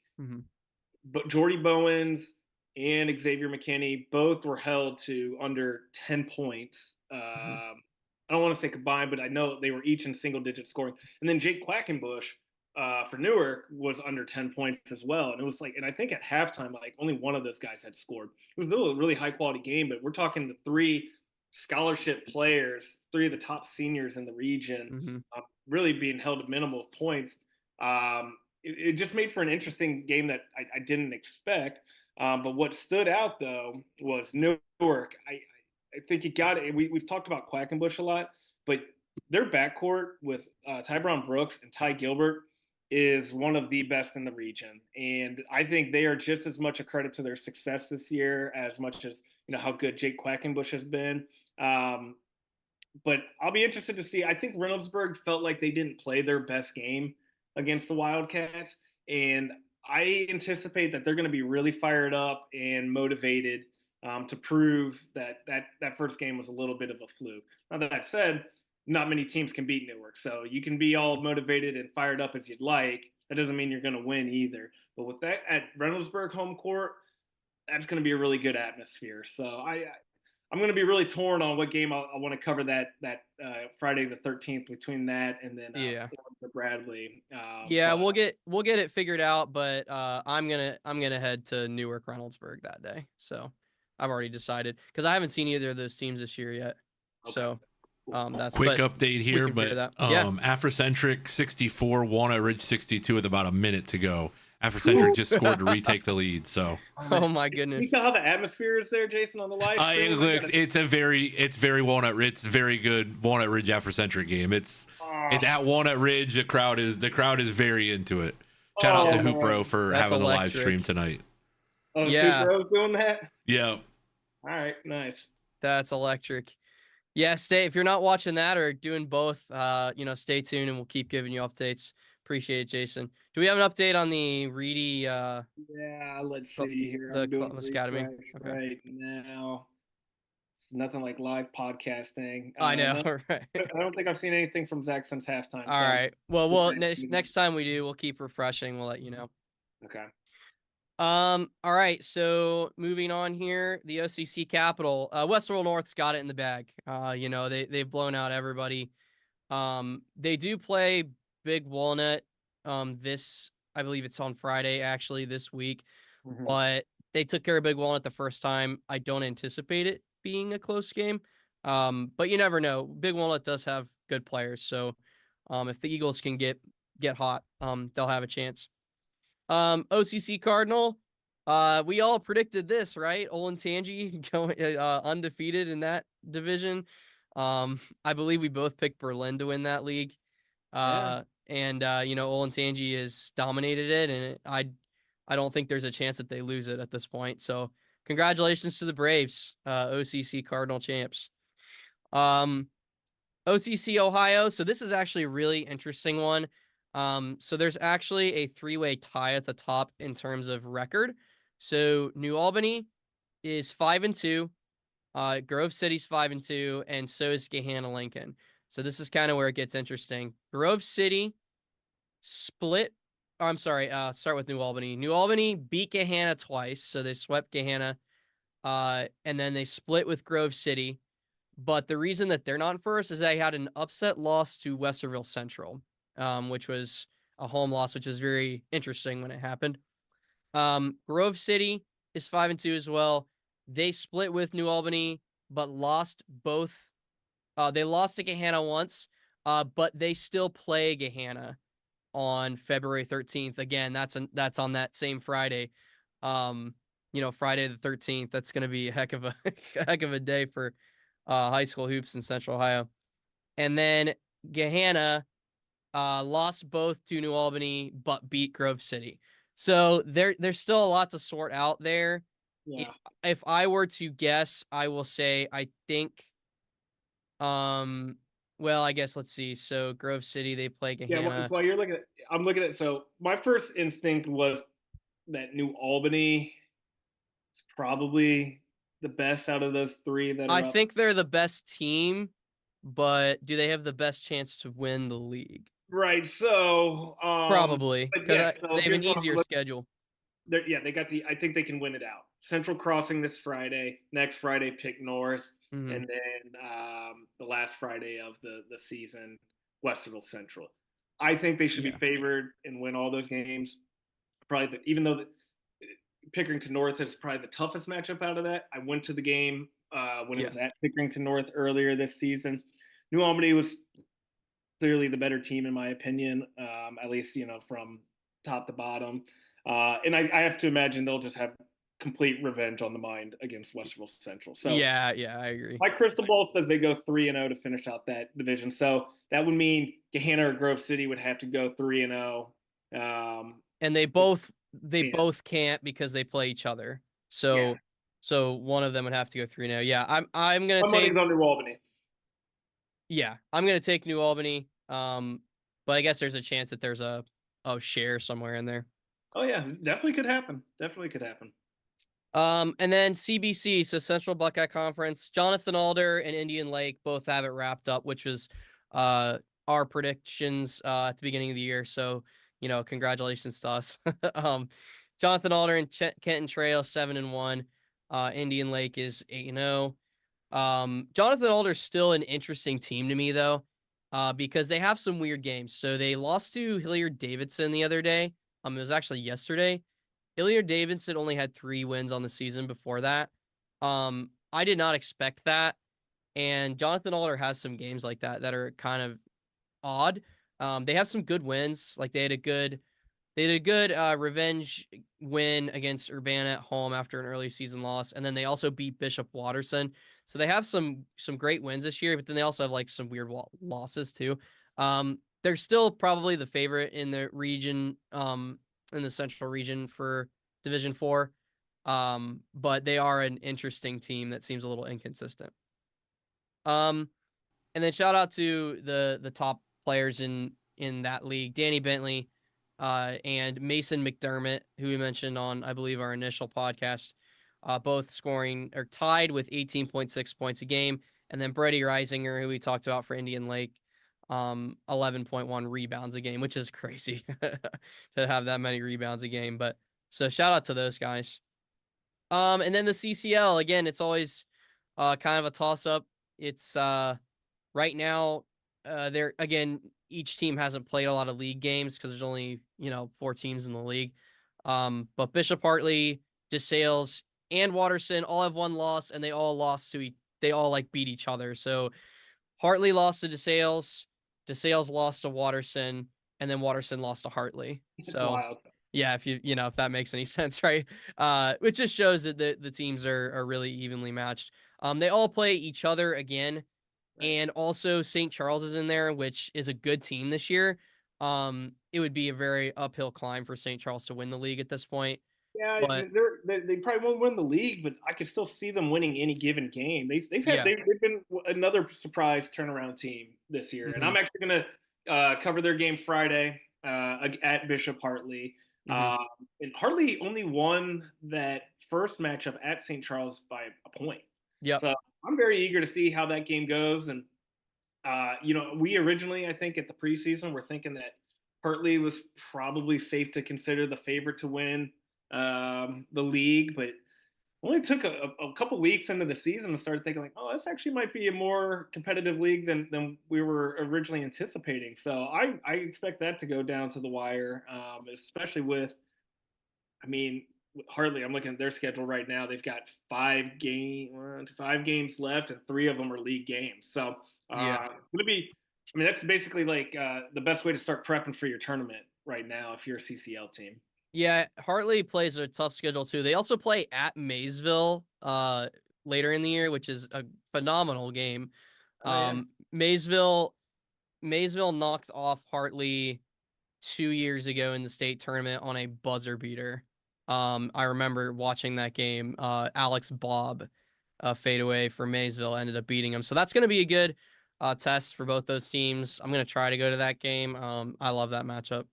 but Jordy Bowens and Xavier McKinney both were held to under 10 points. I don't want to say combined, but I know they were each in single digit scoring. And then Jake Quackenbush for Newark was under 10 points as well. And it was like, and I think at halftime, like only one of those guys had scored. It was still a really high quality game, but we're talking the three scholarship players, three of the top seniors in the region, really being held to minimal points. It just made for an interesting game that I didn't expect. But what stood out though was Newark. I think you got it. We've talked about Quackenbush a lot, but their backcourt with Ty Brown Brooks and Ty Gilbert is one of the best in the region, and I think they are just as much a credit to their success this year as much as how good Jake Quackenbush has been. But I'll be interested to see. I think Reynoldsburg felt like they didn't play their best game against the Wildcats, and I anticipate that they're going to be really fired up and motivated to prove that first game was a little bit of a fluke. Now that said, not many teams can beat Newark, so you can be all motivated and fired up as you'd like. That doesn't mean you're going to win either. But with that at Reynoldsburg home court, that's going to be a really good atmosphere. So I'm going to be really torn on what game I want to cover that Friday the 13th between that and then Bradley. Yeah, we'll get it figured out, but I'm gonna head to Newark Reynoldsburg that day. So I've already decided because I haven't seen either of those teams this year yet. Okay. So that's quick update here, but Afrocentric 64 won at Ridge 62 with about a minute to go. Afrocentric just scored to retake the lead. So oh my goodness, you saw how the atmosphere is there, Jason, on the live stream? It's very Walnut Ridge. It's very good Walnut Ridge Afrocentric game. It's at Walnut Ridge. The crowd is very into it. Shout out to Hoopro for having the live stream tonight. Oh, yeah, Hoopro doing that. Yeah. All right, nice. That's electric. Yeah, if you're not watching that or doing both, stay tuned and we'll keep giving you updates. Appreciate it, Jason. Do we have an update on the Reedy? Yeah, let's see here. The Columbus Academy. Okay. Right now, it's nothing like live podcasting. I know, right? I don't think I've seen anything from Zach since halftime. All right. Well, next time we do, we'll keep refreshing. We'll let you know. Okay. All right. So moving on here, the OCC Capital, Westerville North's got it in the bag. They've blown out everybody. They do play Big Walnut. I believe it's on Friday actually this week, but they took care of Big Walnut the first time. I don't anticipate it being a close game. But you never know. Big Walnut does have good players. So, if the Eagles can get hot, they'll have a chance. OCC Cardinal, we all predicted this, right? Olentangy going undefeated in that division. I believe we both picked Berlin to win that league. And Olentangy has dominated it, and I don't think there's a chance that they lose it at this point. So congratulations to the Braves, OCC Cardinal champs. OCC Ohio. So this is actually a really interesting one. So there's actually a 3-way tie at the top in terms of record. So New Albany is 5-2, Grove City's 5-2, and so is Gahanna Lincoln. So this is kind of where it gets interesting. Grove City split. Oh, I'm sorry. Start with New Albany. New Albany beat Gahanna twice, so they swept Gahanna. And then they split with Grove City. But the reason that they're not first is they had an upset loss to Westerville Central, which was a home loss, which is very interesting when it happened. Grove City is 5-2 as well. They split with New Albany, but lost both. They lost to Gahanna once, but they still play Gahanna on February 13th. Again, that's on that same Friday. Friday the 13th. That's going to be a heck of a heck of a day for high school hoops in Central Ohio. And then Gahanna lost both to New Albany, but beat Grove City. So there's still a lot to sort out there. Yeah. If I were to guess, I will say I think. Well, I guess let's see. So Grove City, they play Yeah. Gahanna. So I'm looking at. So my first instinct was that New Albany is probably the best out of those three that I are up. think they're the best team, but do they have the best chance to win the league? Right. So, Probably, but because yes. So they have an here's what I'm easier looking. schedule. Yeah, they got the. I think they can win it out. Central Crossing this Friday. Next Friday, pick North, Mhm. and then the last Friday of the season, Westerville Central. I think they should be Yeah. favored and win all those games. Probably, even though Pickerington North is probably the toughest matchup out of that. I went to the game when it Yeah. was at Pickerington North earlier this season. New Albany was clearly the better team in my opinion, at least from top to bottom. And I have to imagine they'll just have complete revenge on the mind against Westerville Central. So Yeah, I agree. my crystal ball says they go 3-0 to finish out that division. So that would mean Gahanna or Grove City would have to go 3-0. And they Yeah, both can't because they play each other. yeah. So one of them would have to go 3-0. Yeah, I'm gonna My take money's on New Albany. I'm gonna take New Albany. But I guess there's a chance that there's a share somewhere in there. Oh yeah, definitely could happen. Definitely could happen. And then CBC, so Central Buckeye Conference, Jonathan Alder and Indian Lake both have it wrapped up, which was our predictions at the beginning of the year. So, congratulations to us. Jonathan Alder and Kenton Trail 7-1. Indian Lake is 8-0. Jonathan Alder's still an interesting team to me though, because they have some weird games. So they lost to Hilliard Davidson the other day. It was actually yesterday. Hilliard Davidson only had 3 wins on the season before that. I did not expect that. And Jonathan Alder has some games like that are kind of odd. They have some good wins. Like they had a good revenge win against Urbana at home after an early season loss, and then they also beat Bishop Watterson. So they have some great wins this year, but then they also have like some weird losses too. They're still probably the favorite in the region, in the Central region for Division 4. But they are an interesting team that seems a little inconsistent. And then shout out to the top players in that league, Danny Bentley, and Mason McDermott, who we mentioned on, I believe, our initial podcast, both scoring or tied with 18.6 points a game. And then Brady Reisinger, who we talked about for Indian Lake, 11.1 rebounds a game, which is crazy to have that many rebounds a game. But so shout out to those guys. And then the CCL, again, it's always kind of a toss up. It's right now, there again, each team hasn't played a lot of league games because there's only 4 teams in the league. But Bishop Hartley, DeSales, and Watterson all have one loss, and they all they all like beat each other. So Hartley lost to DeSales, DeSales lost to Watterson, and then Watterson lost to Hartley. It's So wild. yeah, if that makes any sense, right? Which just shows that the teams are really evenly matched. They all play each other again. Right. And also St. Charles is in there, which is a good team this year. It would be a very uphill climb for St. Charles to win the league at this point. Yeah, But they probably won't win the league, but I could still see them winning any given game. yeah. They've been another surprise turnaround team this year, and Hmm. I'm actually going to cover their game Friday at Bishop Hartley. Hmm. And Hartley only won that first matchup at St. Charles by a point. Yep. So I'm very eager to see how that game goes, and We originally, I think, at the preseason, were thinking that Hartley was probably safe to consider the favorite to win the league, but only took a couple weeks into the season and started thinking like, oh, this actually might be a more competitive league than we were originally anticipating. So I expect that to go down to the wire, especially with, I mean, Hartley. I'm looking at their schedule right now. They've got 5 games left, and 3 of them are league games. So Yeah. it's gonna be. I mean, that's basically like the best way to start prepping for your tournament right now if you're a CCL team. Yeah, Hartley plays a tough schedule too. They also play at Maysville later in the year, which is a phenomenal game. Oh yeah. Maysville knocked off Hartley 2 years ago in the state tournament on a buzzer beater. I remember watching that game. Alex Bob, fadeaway for Maysville, ended up beating him. So that's going to be a good test for both those teams. I'm going to try to go to that game. I love that matchup.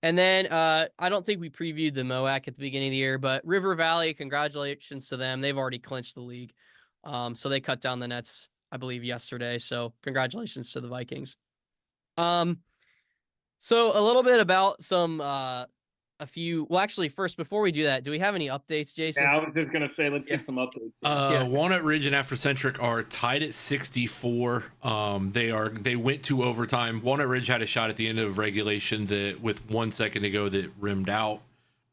And then I don't think we previewed the MOAC at the beginning of the year, but River Valley, congratulations to them. They've already clinched the league. So they cut down the nets, I believe, yesterday. So congratulations to the Vikings. Um, so a little bit about actually, first, before we do that, do we have any updates, Yeah, Jason? I was just gonna say, let's Yeah. get some updates. Here. Yeah. Walnut Ridge and Afrocentric are tied at 64. They went to overtime. Walnut Ridge had a shot at the end of regulation that with 1 second to go that rimmed out.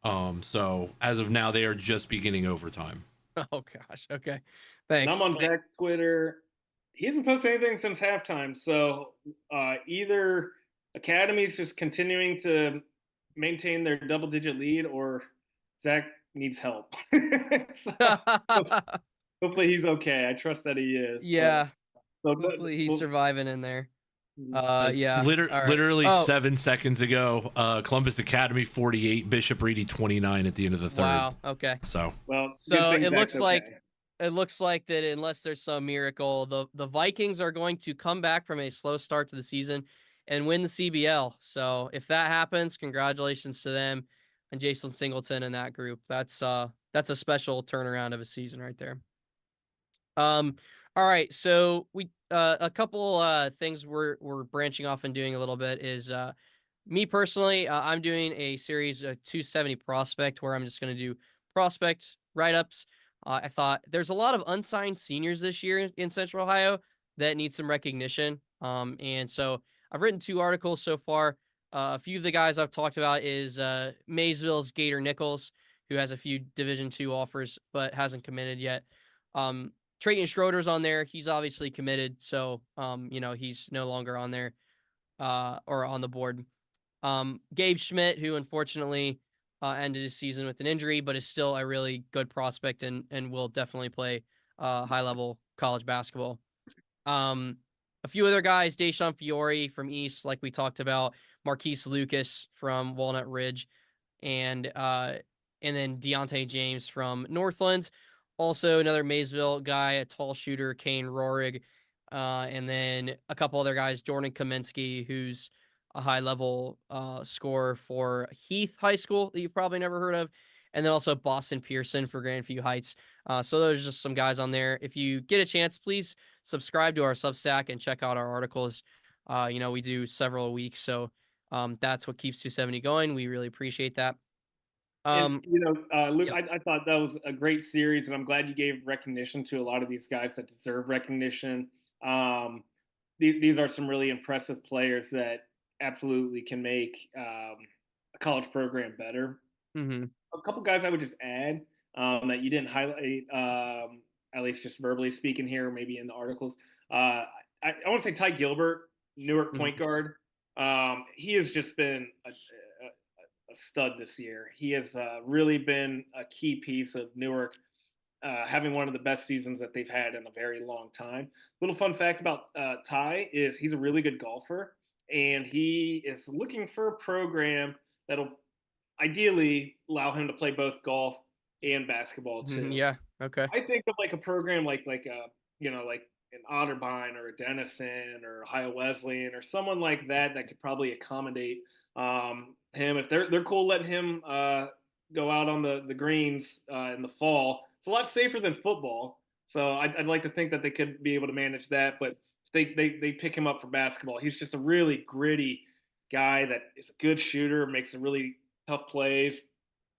So as of now, they are just beginning overtime. Oh gosh. Okay. And Thanks. I'm on Zach's Twitter. He hasn't posted anything since halftime. So either Academy's just continuing to maintain their double-digit lead, or Zach needs help. So hopefully he's okay. I trust that he is. Yeah. But Hopefully he's surviving in there. Like, Yeah. All right. Literally Oh, 7 seconds ago, Columbus Academy 48, Bishop Reedy 29 at the end of the third. wow. Okay. So well, So good thing it looks Zach's like okay. that unless there's some miracle, the Vikings are going to come back from a slow start to the season and win the CBL. So if that happens, congratulations to them and Jason Singleton and that group. That's a special turnaround of a season right there. All right, so we a couple things we're branching off and doing a little bit is me personally, I'm doing a series of 270 prospect where I'm just going to do prospect write-ups. I thought there's a lot of unsigned seniors this year in Central Ohio that need some recognition. And so I've written 2 articles so far. A few of the guys I've talked about is Maysville's Gator Nichols, who has a few Division II offers but hasn't committed yet. Trayton Schroeder's on there. He's obviously committed, so he's no longer on there or on the board. Gabe Schmidt, who unfortunately ended his season with an injury, but is still a really good prospect and will definitely play high level college basketball. A few other guys, Deshaun Fiore from East, like we talked about, Marquise Lucas from Walnut Ridge, and then Deontay James from Northlands. Also, another Maysville guy, a tall shooter, Kane Rorig, and then a couple other guys, Jordan Kaminsky, who's a high-level scorer for Heath High School that you've probably never heard of, and then also Boston Pearson for Grandview Heights. So those are just some guys on there. If you get a chance, please subscribe to our Substack and check out our articles. We do several a week, so that's what keeps 270 going. We really appreciate that. And Luke, Yep. I thought that was a great series, and I'm glad you gave recognition to a lot of these guys that deserve recognition. These are some really impressive players that absolutely can make a college program better. Mm-hmm. A couple guys I would just add that you didn't highlight, at least just verbally speaking here, maybe in the articles. I want to say Ty Gilbert, Newark point Mm-hmm. guard. He has just been a stud this year. He has really been a key piece of Newark having one of the best seasons that they've had in a very long time. Little fun fact about Ty is he's a really good golfer, and he is looking for a program that'll ideally allow him to play both golf and basketball Mm-hmm. too. Yeah. Okay. I think of like a program like like an Otterbein or a Denison or Ohio Wesleyan or someone like that could probably accommodate him if they're cool letting him go out on the greens in the fall. It's a lot safer than football, so I'd like to think that they could be able to manage that. But they pick him up for basketball. He's just a really gritty guy that is a good shooter, makes some really tough plays.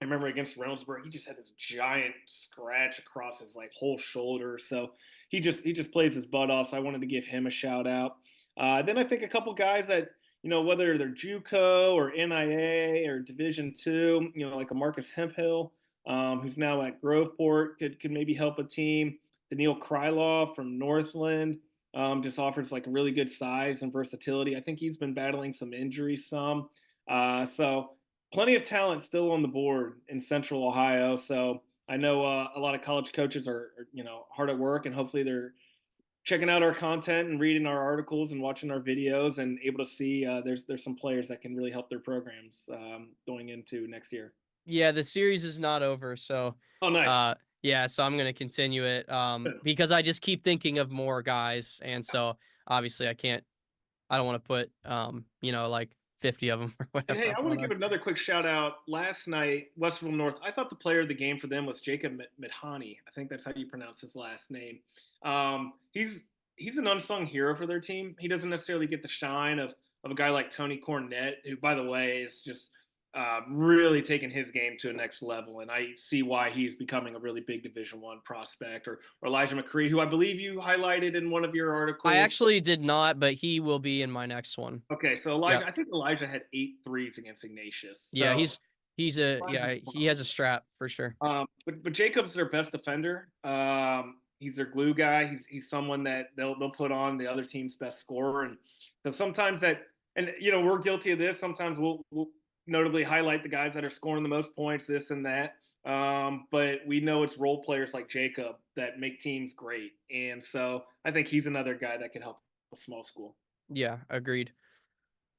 I remember against Reynoldsburg, he just had this giant scratch across his like whole shoulder. So he just plays his butt off. So I wanted to give him a shout out. Then I think a couple guys that whether they're JUCO or NIA or Division II, like a Marcus Hemphill, who's now at Groveport, could maybe help a team. Daniil Krylov from Northland just offers like a really good size and versatility. I think he's been battling some injuries some. So plenty of talent still on the board in Central Ohio. So I know a lot of college coaches are hard at work, and hopefully they're checking out our content and reading our articles and watching our videos and able to see there's some players that can really help their programs going into next year. Yeah, the series is not over, so Oh, nice. yeah, so I'm gonna continue it Good. because I just keep thinking of more guys, and so obviously I don't want to put like 50 of them or And whatever hey, I I want to want give to. another quick shout out. Last night, Westerville North, I thought the player of the game for them was Jacob Midhani. I think that's how you pronounce his last name. He's an unsung hero for their team. He doesn't necessarily get the shine of a guy like Tony Cornett, who, by the way, is just really taking his game to a next level. And I see why he's becoming a really big Division I prospect. Or Elijah McCree, who I believe you highlighted in one of your I articles. actually did not, but he will be in my next one. Okay, so Yep. I think Elijah had 8 threes against Ignatius. Yeah, So he has a strap for sure. but Jacob's their best defender. He's their glue guy. He's someone that they'll put on the other team's best scorer, and so sometimes that, and we're guilty of this. Sometimes we'll notably highlight the guys that are scoring the most points, this and that. But we know it's role players like Jacob that make teams great, and so I think he's another guy that can help a small school. Yeah, agreed.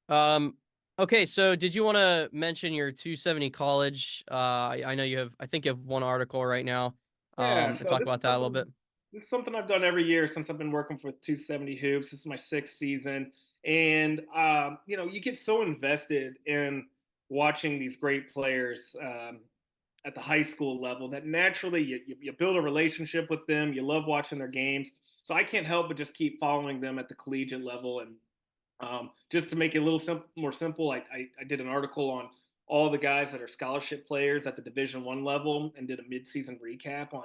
Um, okay, so did you want to mention your 270 college? I know I think you have one article right now. Yeah, And so talk about that a little bit. this is something I've done every year since I've been working for 270 Hoops. This is my 6th season, and you get so invested in watching these great players at the high school level that naturally you build a relationship with them. You love watching their games, so I can't help but just keep following them at the collegiate level. And just to make it a little more simple, I did an article on all the guys that are scholarship players at the Division I level and did a midseason recap on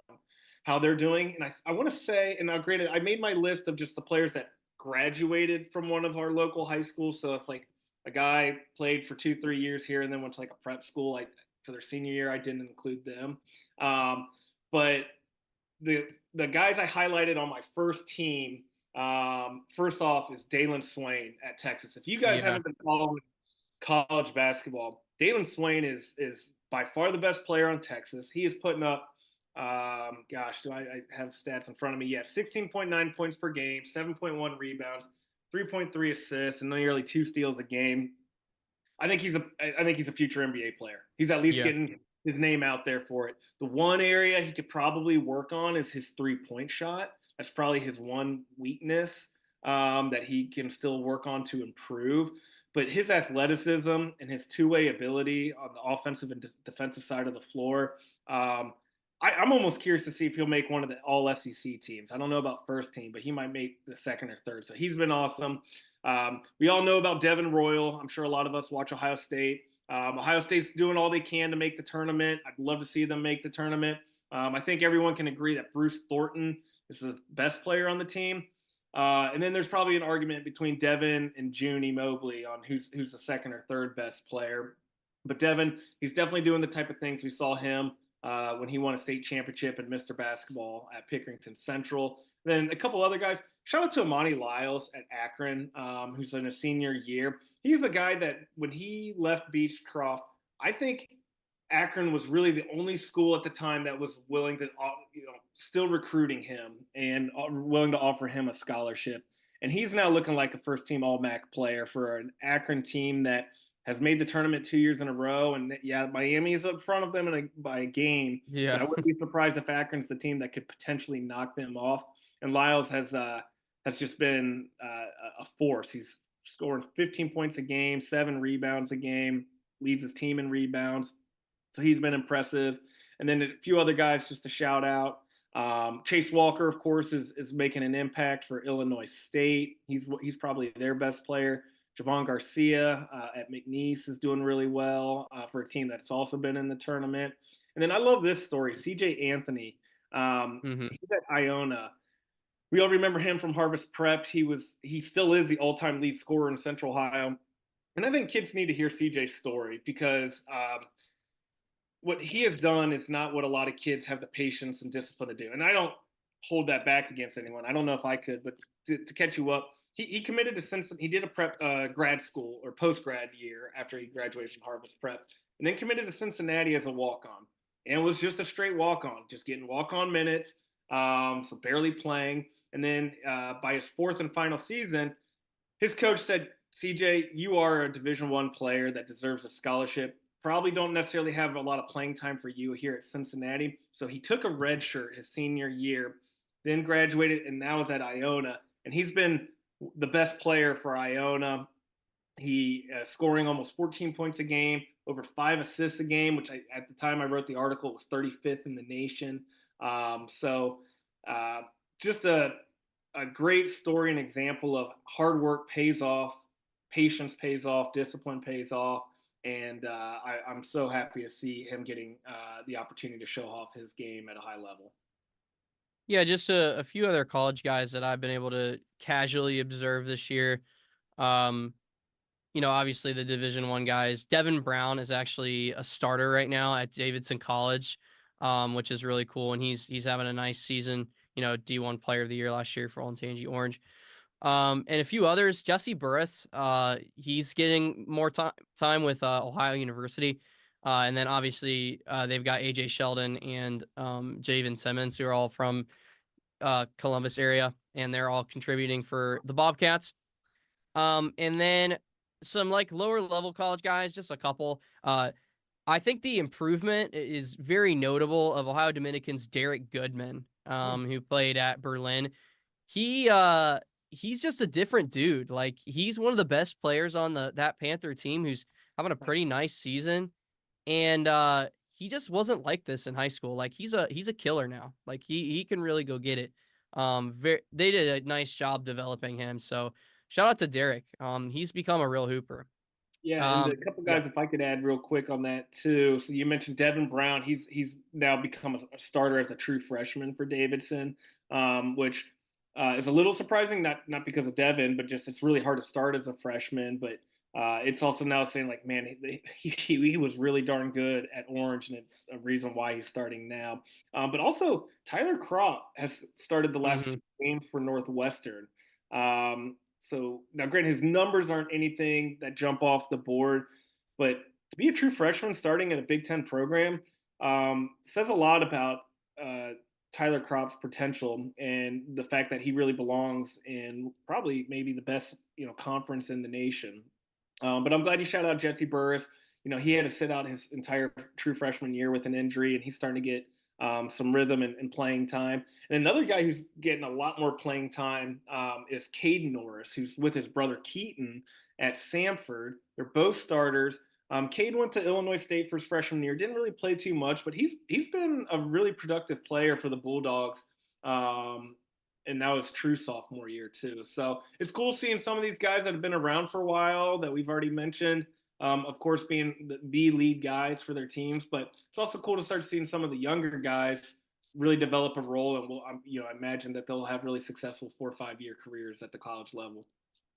how they're doing. And I want to say, and now granted, I made my list of just the players that graduated from one of our local high schools. So if like a guy played for 2-3 years here and then went to like a prep school, like for their senior year, I didn't include them. But the guys I highlighted on my first team, first off is Dalen Swain at Texas. If you guys Yeah. haven't been following college basketball, Dalen Swain is by far the best player on Texas. He is putting up, do I have stats in front of me? Yeah, 16.9 points per game, 7.1 rebounds, 3.3 assists, and nearly 2 steals a game. I think he's a future NBA player. He's at least Yeah. getting his name out there for it. The one area he could probably work on is his 3-point shot. That's probably his one weakness that he can still work on to improve. But his athleticism and his two-way ability on the offensive and defensive side of the floor, I'm almost curious to see if he'll make one of the all SEC teams. I don't know about first team, but he might make the second or third. So he's been awesome. We all know about Devin Royal. I'm sure a lot of us watch Ohio State. Ohio State's doing all they can to make the tournament. I'd love to see them make the tournament. I think everyone can agree that Bruce Thornton is the best player on the team. And then there's probably an argument between Devin and Junie Mobley on who's the second or third best player. But Devin, he's definitely doing the type of things we saw him when he won a state championship and Mr. Basketball at Pickerington Central. Then a couple other guys. Shout out to Amani Lyles at Akron, who's in a senior year. He's the guy that when he left Beechcroft, I think Akron was really the only school at the time that was willing to, still recruiting him and willing to offer him a scholarship. And he's now looking like a first-team All-MAC player for an Akron team that has made the tournament 2 years in a row. And yeah, Miami is up front of them by a game. But Yeah. I wouldn't be surprised if Akron's the team that could potentially knock them off. And Lyles has just been a force. He's scoring 15 points a game, 7 rebounds a game, leads his team in rebounds. So he's been impressive. And then a few other guys just to shout out. Chase Walker, of course, is making an impact for Illinois State. He's probably their best player. Javon Garcia at McNeese is doing really well for a team that's also been in the tournament. And then I love this story. CJ Anthony, Mm-hmm. he's at Iona. We all remember him from Harvest Prep. He still is the all-time lead scorer in Central Ohio. And I think kids need to hear CJ's story because what he has done is not what a lot of kids have the patience and discipline to do. And I don't hold that back against anyone. I don't know if I could, but to catch you up, he committed to Cincinnati. He did a prep grad school or post grad year after he graduated from Harvest Prep, and then committed to Cincinnati as a walk on. And it was just a straight walk on, just getting walk on minutes, so barely playing. And then by his fourth and final season, his coach said, CJ, you are a Division I player that deserves a scholarship. Probably don't necessarily have a lot of playing time for you here at Cincinnati. So he took a red shirt his senior year, then graduated, and now is at Iona. And he's been the best player for Iona. He scoring almost 14 points a game, over 5 assists a game, which at the time I wrote the article was 35th in the nation. So just a great story and example of hard work pays off, patience pays off, discipline pays off. And I'm so happy to see him getting the opportunity to show off his game at a high level. Yeah, just a few other college guys that I've been able to casually observe this year. Um, obviously the Division One guys. Devin Brown is actually a starter right now at Davidson College, which is really cool, and he's having a nice season. D1 Player of the Year last year for Olentangy Orange. And a few others. Jesse Burris, he's getting more time with Ohio University. And then obviously they've got AJ Sheldon and Javen Simmons, who are all from Columbus area, and they're all contributing for the Bobcats. And then some like lower level college guys, just a couple. I think the improvement is very notable of Ohio Dominicans Derek Goodman, who played at Berlin. He he's just a different dude. Like he's one of the best players on that Panther team who's having a pretty nice season. And he just wasn't like this in high school. Like he's a killer now. Like he can really go get it. They did a nice job developing him. So shout out to Derek. He's become a real hooper. Yeah, and a couple Yeah. guys, if I could add real quick on that too. So you mentioned Devin Brown. He's now become a starter as a true freshman for Davidson, which is a little surprising. Not because of Devin, but just it's really hard to start as a freshman. But it's also now saying like, man, he was really darn good at Orange, and it's a reason why he's starting now. But also Tyler Crop has started the last Hmm. few games for Northwestern. So now, granted, his numbers aren't anything that jump off the board, but to be a true freshman starting in a Big Ten program says a lot about Tyler Crop's potential and the fact that he really belongs in probably maybe the best conference in the nation. But I'm glad you shout out Jesse Burris. He had to sit out his entire true freshman year with an injury, and he's starting to get some rhythm and playing time. And another guy who's getting a lot more playing time is Caden Norris, who's with his brother Keaton at Samford. They're both starters. Cade went to Illinois State for his freshman year. Didn't really play too much, but he's been a really productive player for the Bulldogs. And now his true sophomore year too. So it's cool seeing some of these guys that have been around for a while that we've already mentioned. Of course, being the lead guys for their teams, but it's also cool to start seeing some of the younger guys really develop a role, and I imagine that they'll have really successful 4 or 5 year careers at the college level.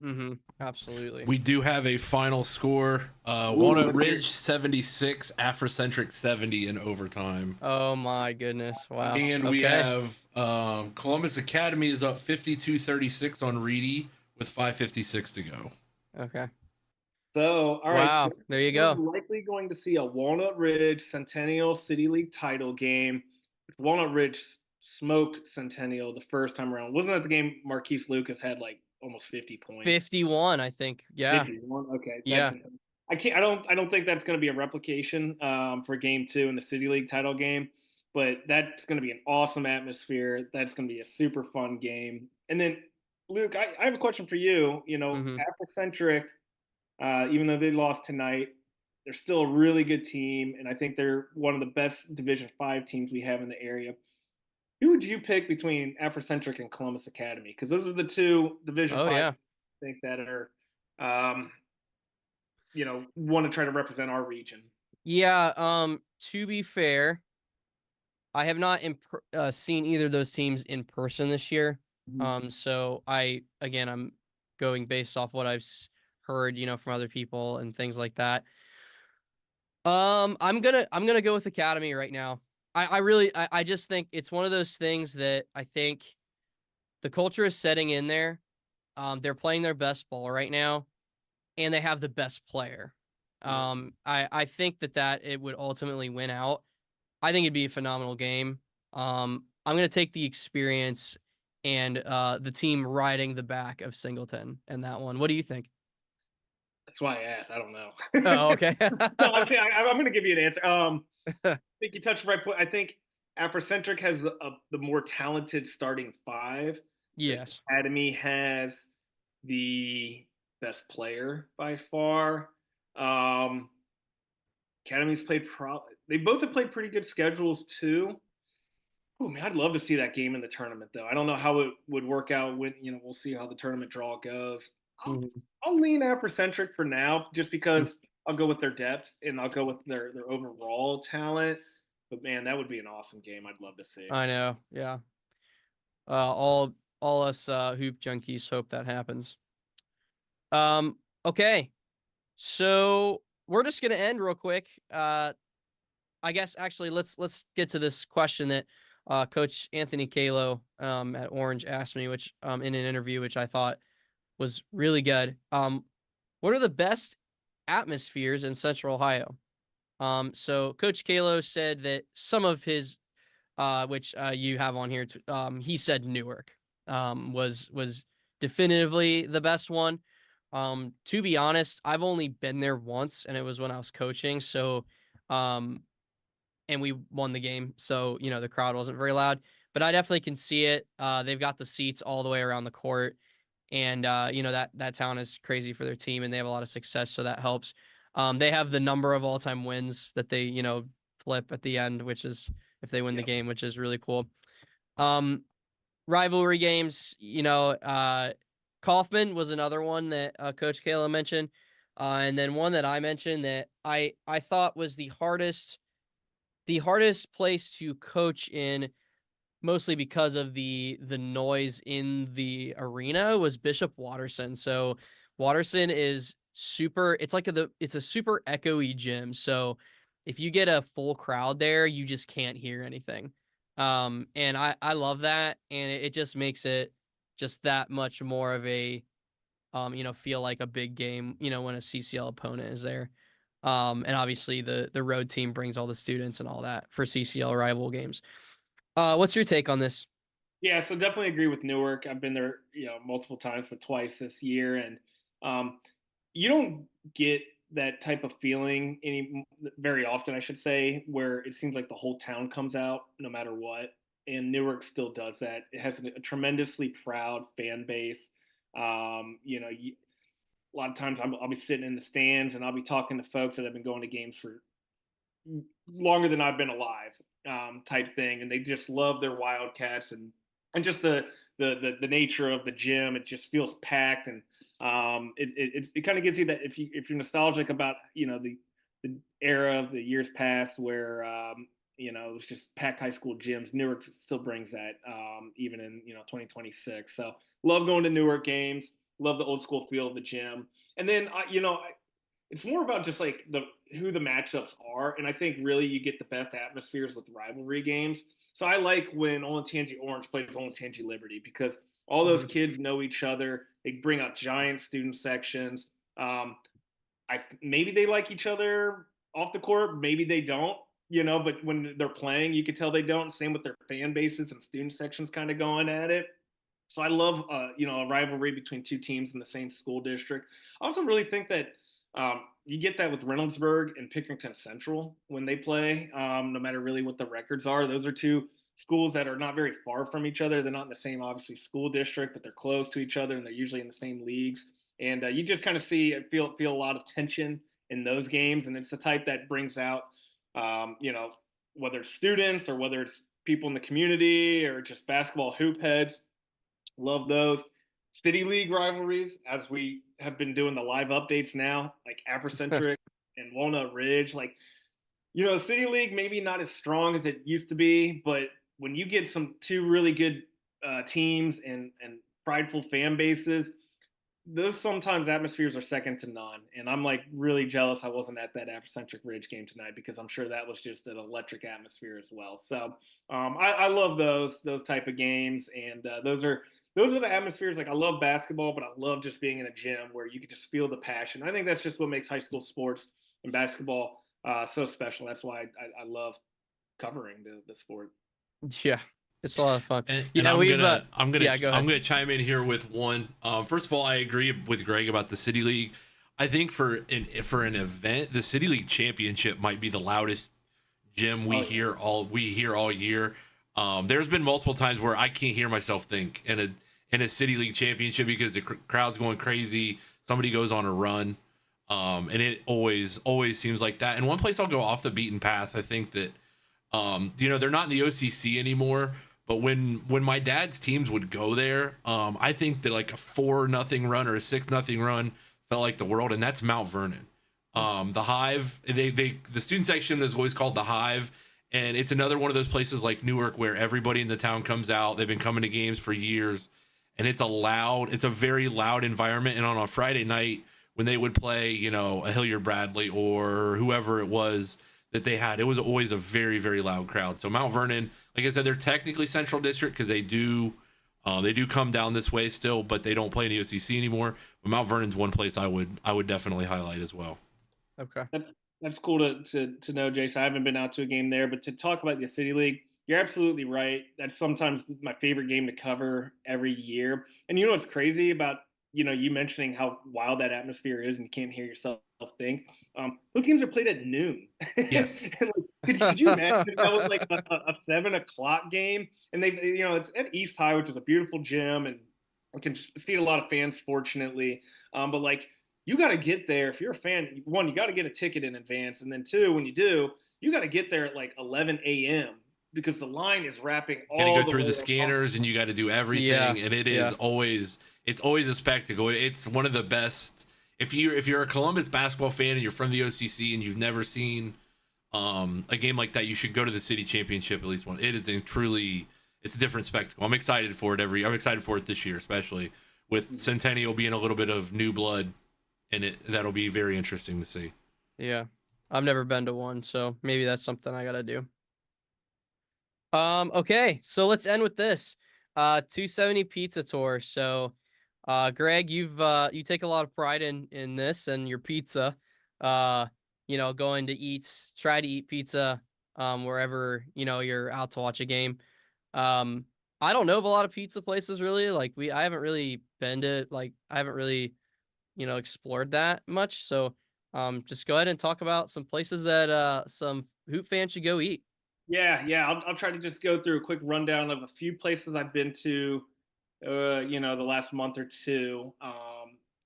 Hmm. Absolutely. We do have a final score. Walnut Ridge 76, Afrocentric 70 in overtime. Oh my goodness. Wow. And we have Columbus Academy is up 52-36 on Reedy with 5:56 to go. Okay. So, all right. Wow. So There you we're go. likely going to see a Walnut Ridge Centennial City League title game. Walnut Ridge smoked Centennial the first time around. Wasn't that the game Marquise Lucas had like almost 50 points? 51, I think. Yeah. 51. Okay, Yeah. I can't. I don't think that's going to be a replication for Game 2 in the City League title game, but that's going to be an awesome atmosphere. That's going to be a super fun game. And then, Luke, I have a question for you. Hmm. Afrocentric, even though they lost tonight, they're still a really good team, and I think they're one of the best Division 5 teams we have in the area. Who would you pick between Afrocentric and Columbus Academy? Because those are the two Division Oh Five yeah. I think that are, um, want to try to represent our region. Yeah, to be fair, I have not seen either of those teams in person this year. Mhm. So I'm going based off what heard, from other people and things like that. I'm gonna go with Academy right now. I just think it's one of those things that I think the culture is setting in there. They're playing their best ball right now, and they have the best player. Yeah. I think that it would ultimately win out. I think it'd be a phenomenal game. I'm gonna take the experience and the team riding the back of Singleton in that one. What do you think? That's why I asked. I don't know. Oh, okay. No, I'm kidding. I'm going to give you an answer. I think you touched the right point. I think Afrocentric has the more talented starting five. The Yes. Academy has the best player by far. Um, Academy's played they both have played pretty good schedules too. Oh man, I'd love to see that game in the tournament though. I don't know how it would work out when we'll see how the tournament draw goes. I'll, Mhm. I'll lean Afrocentric for now, just because I'll go with their depth and I'll go with their overall talent. But man, that would be an awesome game. I'd love to see. I know. Yeah. All us hoop junkies hope that happens. Okay. So we're just gonna end real quick. I guess actually let's get to this question that Coach Anthony Kalo at Orange asked me, which in an interview, which I thought was really good. What are the best atmospheres in Central Ohio? So Coach Kalo said that some of his, which you have on here, he said Newark was definitively the best one. To be honest, I've only been there once, and it was when I was coaching. So, um, and we won the game. So, the crowd wasn't very loud, but I definitely can see it. They've got the seats all the way around the court. And, that town is crazy for their team and they have a lot of success. So that helps. They have the number of all time wins that they, flip at the end, which is if they win the Yep. game, which is really cool. Um, Rivalry games, Kaufman was another one that Coach Kayla mentioned. And then one that I mentioned that I thought was the hardest place to coach in, mostly because of the noise in the arena, was Bishop Watterson. So Watterson is super, it's a super echoey gym. So if you get a full crowd there, you just can't hear anything. And I love that, and it just makes it just that much more of a feel like a big game, when a CCL opponent is there. And obviously the road team brings all the students and all that for CCL rival games. What's your take on this? Yeah, so definitely agree with Newark. I've been there, multiple times, but twice this year, and um, you don't get that type of feeling very often, I should say, where it seems like the whole town comes out no matter what. And Newark still does that. It has a tremendously proud fan base. A lot of times I'll be sitting in the stands and I'll be talking to folks that have been going to games for longer than I've been alive, type thing, and they just love their Wildcats and just the nature of the gym. It just feels packed, and it kind of gives you that if you're nostalgic about the era of the years past where it was just packed high school gyms. Newark still brings that, even in 2026. So love going to Newark games. Love the old school feel of the gym, and then it's more about just like who the matchups are, and I think really you get the best atmospheres with rivalry games. So I like when Olentangy Orange plays Olentangy Liberty, because all those Mhm. kids know each other. They bring out giant student sections. Maybe they like each other off the court, maybe they don't. But when they're playing, you can tell they don't. Same with their fan bases and student sections kind of going at it. So I love, a rivalry between two teams in the same school district. I also really think that you get that with Reynoldsburg and Pickerington Central when they play, no matter really what the records are. Those are two schools that are not very far from each other. They're not in the same, obviously, school district, but they're close to each other and they're usually in the same leagues. And you just kind of feel a lot of tension in those games. And it's the type that brings out, whether it's students or whether it's people in the community or just basketball hoop heads. Love those. City League rivalries, as we have been doing the live updates now, like Afrocentric and Walnut Ridge. Like, City League maybe not as strong as it used to be, but when you get two really good teams and prideful fan bases, those sometimes atmospheres are second to none. And I'm like really jealous I wasn't at that Afrocentric Ridge game tonight, because I'm sure that was just an electric atmosphere as well. So I love those type of games, and those are the atmospheres. Like, I love basketball, but I love just being in a gym where you can just feel the passion. I think that's just what makes high school sports and basketball so special. That's why I love covering the sport. Yeah, it's a lot of fun. And Yeah, I'm go ahead. gonna chime in here with one. First of all, I agree with Greg about the City League. I think for an event, the City League Championship might be the loudest gym we hear all year. There's been multiple times where I can't hear myself think in a City League Championship because the crowd's going crazy. Somebody goes on a run, and it always seems like that. And one place I'll go off the beaten path, I think that they're not in the OCC anymore. But when my dad's teams would go there, I think that like a 4-0 run or a 6-0 run felt like the world, and that's Mount Vernon. The Hive, the student section is always called the Hive, and it's another one of those places like Newark where everybody in the town comes out. They've been coming to games for years, and it's a very loud environment. And on a Friday night when they would play, a Hilliard Bradley or whoever it was that they had, it was always a very, very loud crowd. So Mount Vernon, like I said, they're technically Central District because they do come down this way still, but they don't play in the OCC anymore. But Mount Vernon's one place I would definitely highlight as well. Okay. That's cool to know, Jason. I haven't been out to a game there, but to talk about the City League, you're absolutely right. That's sometimes my favorite game to cover every year. And you know what's crazy about you mentioning how wild that atmosphere is and you can't hear yourself think. Those games are played at noon. Yes. Like, could you imagine if that was like a 7 o'clock game? And it's at East High, which is a beautiful gym, and I can see a lot of fans, fortunately. But like, you got to get there if you're a fan. One, you got to get a ticket in advance, and then two, when you do, you got to get there at like 11 a.m. because the line is wrapping all the way. You got to go through the scanners, and you got to do everything, and it is always a spectacle. It's one of the best. If you're a Columbus basketball fan and you're from the OCC and you've never seen a game like that, you should go to the city championship at least one. It is it's a different spectacle. I'm excited for it I'm excited for it this year, especially with Centennial being a little bit of new blood, and that'll be very interesting to see. Yeah, I've never been to one, so maybe that's something I gotta do. Okay, so let's end with this. 270 pizza tour. So Greg, you take a lot of pride in this and your pizza. Going to try to eat pizza wherever you're out to watch a game. I don't know of a lot of pizza places really. Like I haven't really been to I haven't really explored that much. So just go ahead and talk about some places that some hoop fans should go eat. Yeah. I'll try to just go through a quick rundown of a few places I've been to, the last month or two,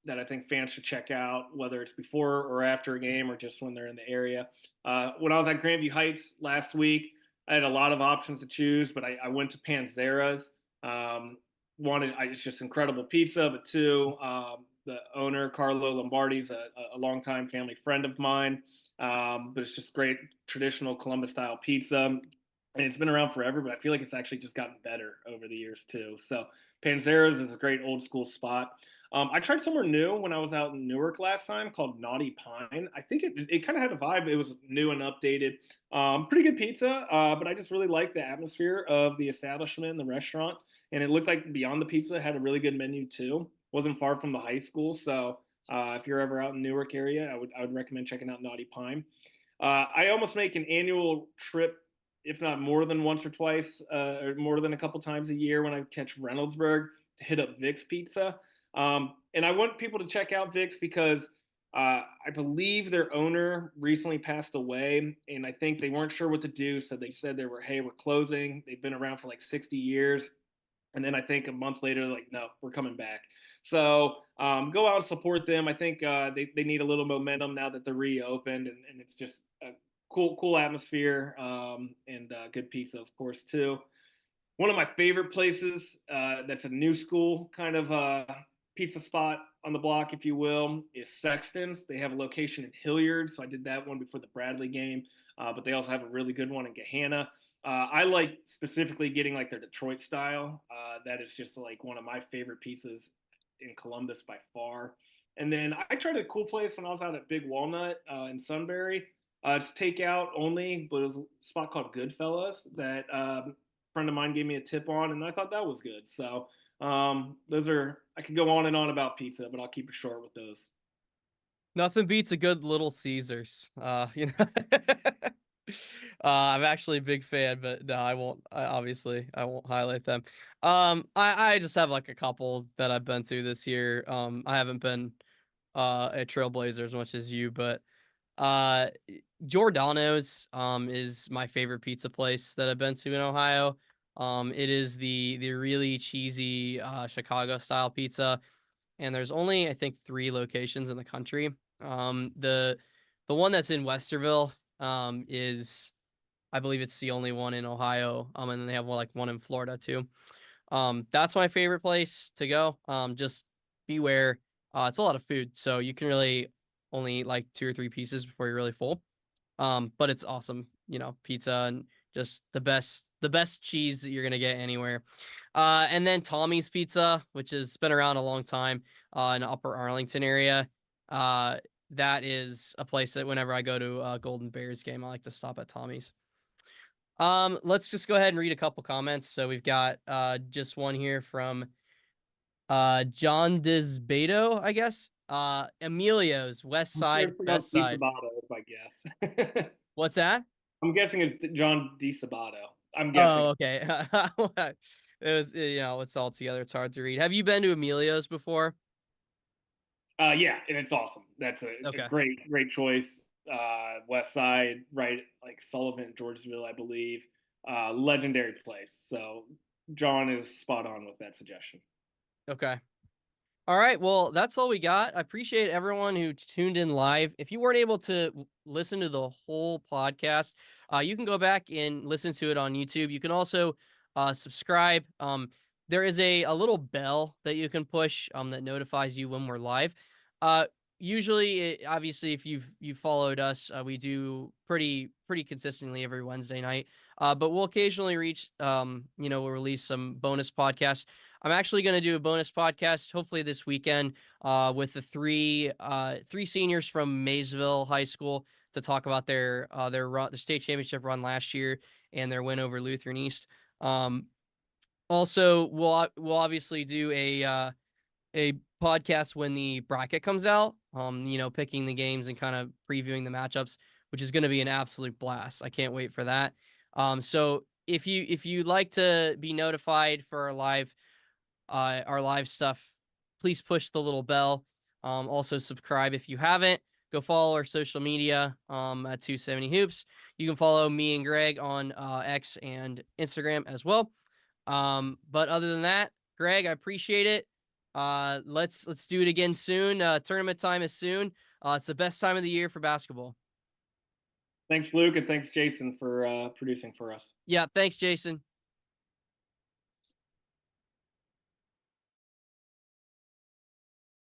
that I think fans should check out, whether it's before or after a game or just when they're in the area. When I was at Grandview Heights last week, I had a lot of options to choose, but I went to Panzera's. It's just incredible pizza, but two, the owner, Carlo Lombardi's a longtime family friend of mine. But it's just great traditional Columbus style pizza. And it's been around forever, but I feel like it's actually just gotten better over the years too. So Panzera's is a great old school spot. I tried somewhere new when I was out in Newark last time called Naughty Pine. I think it kind of had a vibe. It was new and updated. Pretty good pizza, but I just really liked the atmosphere of the establishment and the restaurant. And it looked like Beyond the Pizza had a really good menu too. Wasn't far from the high school, so if you're ever out in the Newark area, I would recommend checking out Naughty Pine. I almost make an annual trip, if not more than once or twice, or more than a couple times a year when I catch Reynoldsburg to hit up Vic's Pizza. And I want people to check out Vic's because I believe their owner recently passed away, and I think they weren't sure what to do. So they said we're closing. They've been around for like 60 years. And then I think a month later, like, no, we're coming back. So go out and support them. I think they need a little momentum now that they're reopened, and it's just cool atmosphere, and good pizza, of course, too. One of my favorite places, that's a new school kind of pizza spot on the block, if you will, is Sexton's. They have a location in Hilliard, so I did that one before the Bradley game. But they also have a really good one in Gahanna. I like specifically getting like their Detroit style. That is just like one of my favorite pizzas in Columbus by far. And then I tried a cool place when I was out at Big Walnut in Sunbury. It's takeout only, but it was a spot called Goodfellas that friend of mine gave me a tip on, and I thought that was good. So those are, I could go on and on about pizza, but I'll keep it short with those. Nothing beats a good Little Caesars. You know, I'm actually a big fan, but no, I won't. Obviously, I won't highlight them. I just have like a couple that I've been to this year. I haven't been a Trailblazer as much as you, but uh, Giordano's is my favorite pizza place that I've been to in Ohio. It is the really cheesy Chicago style pizza, and there's only I think 3 locations in the country. The one that's in Westerville is I believe it's the only one in Ohio. And then they have one like one in Florida too. That's my favorite place to go. Just beware. It's a lot of food, so you can really only eat like 2 or 3 pieces before you're really full. But it's awesome, you know, pizza and just the best cheese that you're gonna get anywhere. And then Tommy's Pizza, which has been around a long time, in the Upper Arlington area. Uh, that is a place that whenever I go to a Golden Bears game, I like to stop at Tommy's. Let's just go ahead and read a couple comments. So we've got just one here from John Disbedo, I guess. Emilio's West I'm sure Side, it's pronounced Best Side. DiSabato is my guess. What's that? I'm guessing it's John DiSabato. I'm Oh, guessing. okay. It was, you know, it's all together. It's hard to read. Have you been to Emilio's before? Yeah, and it's awesome. That's a Okay. great choice. West Side, right, like Sullivan, Georgeville, I believe. Legendary place. So John is spot on with that suggestion. Okay. All right. Well, that's all we got. I appreciate everyone who tuned in live. If you weren't able to listen to the whole podcast, you can go back and listen to it on YouTube. You can also subscribe. There is a little bell that you can push that notifies you when we're live. Uh, Usually, obviously, if you've followed us, we do pretty consistently every Wednesday night. But we'll occasionally we'll release some bonus podcasts. I'm actually going to do a bonus podcast, hopefully this weekend, with the three seniors from Maysville High School to talk about their state championship run last year and their win over Lutheran East. Also, we'll obviously do a podcast when the bracket comes out. Picking the games and kind of previewing the matchups, which is going to be an absolute blast. I can't wait for that. So if you'd like to be notified for our live stuff, please push the little bell. Also subscribe if you haven't. Go follow our social media at 270 Hoops. You can follow me and Greg on X and Instagram as well. But other than that, Greg, I appreciate it. Let's do it again soon. Tournament time is soon. It's the best time of the year for basketball. Thanks, Luke, and thanks, Jason, for producing for us. Yeah, thanks, Jason.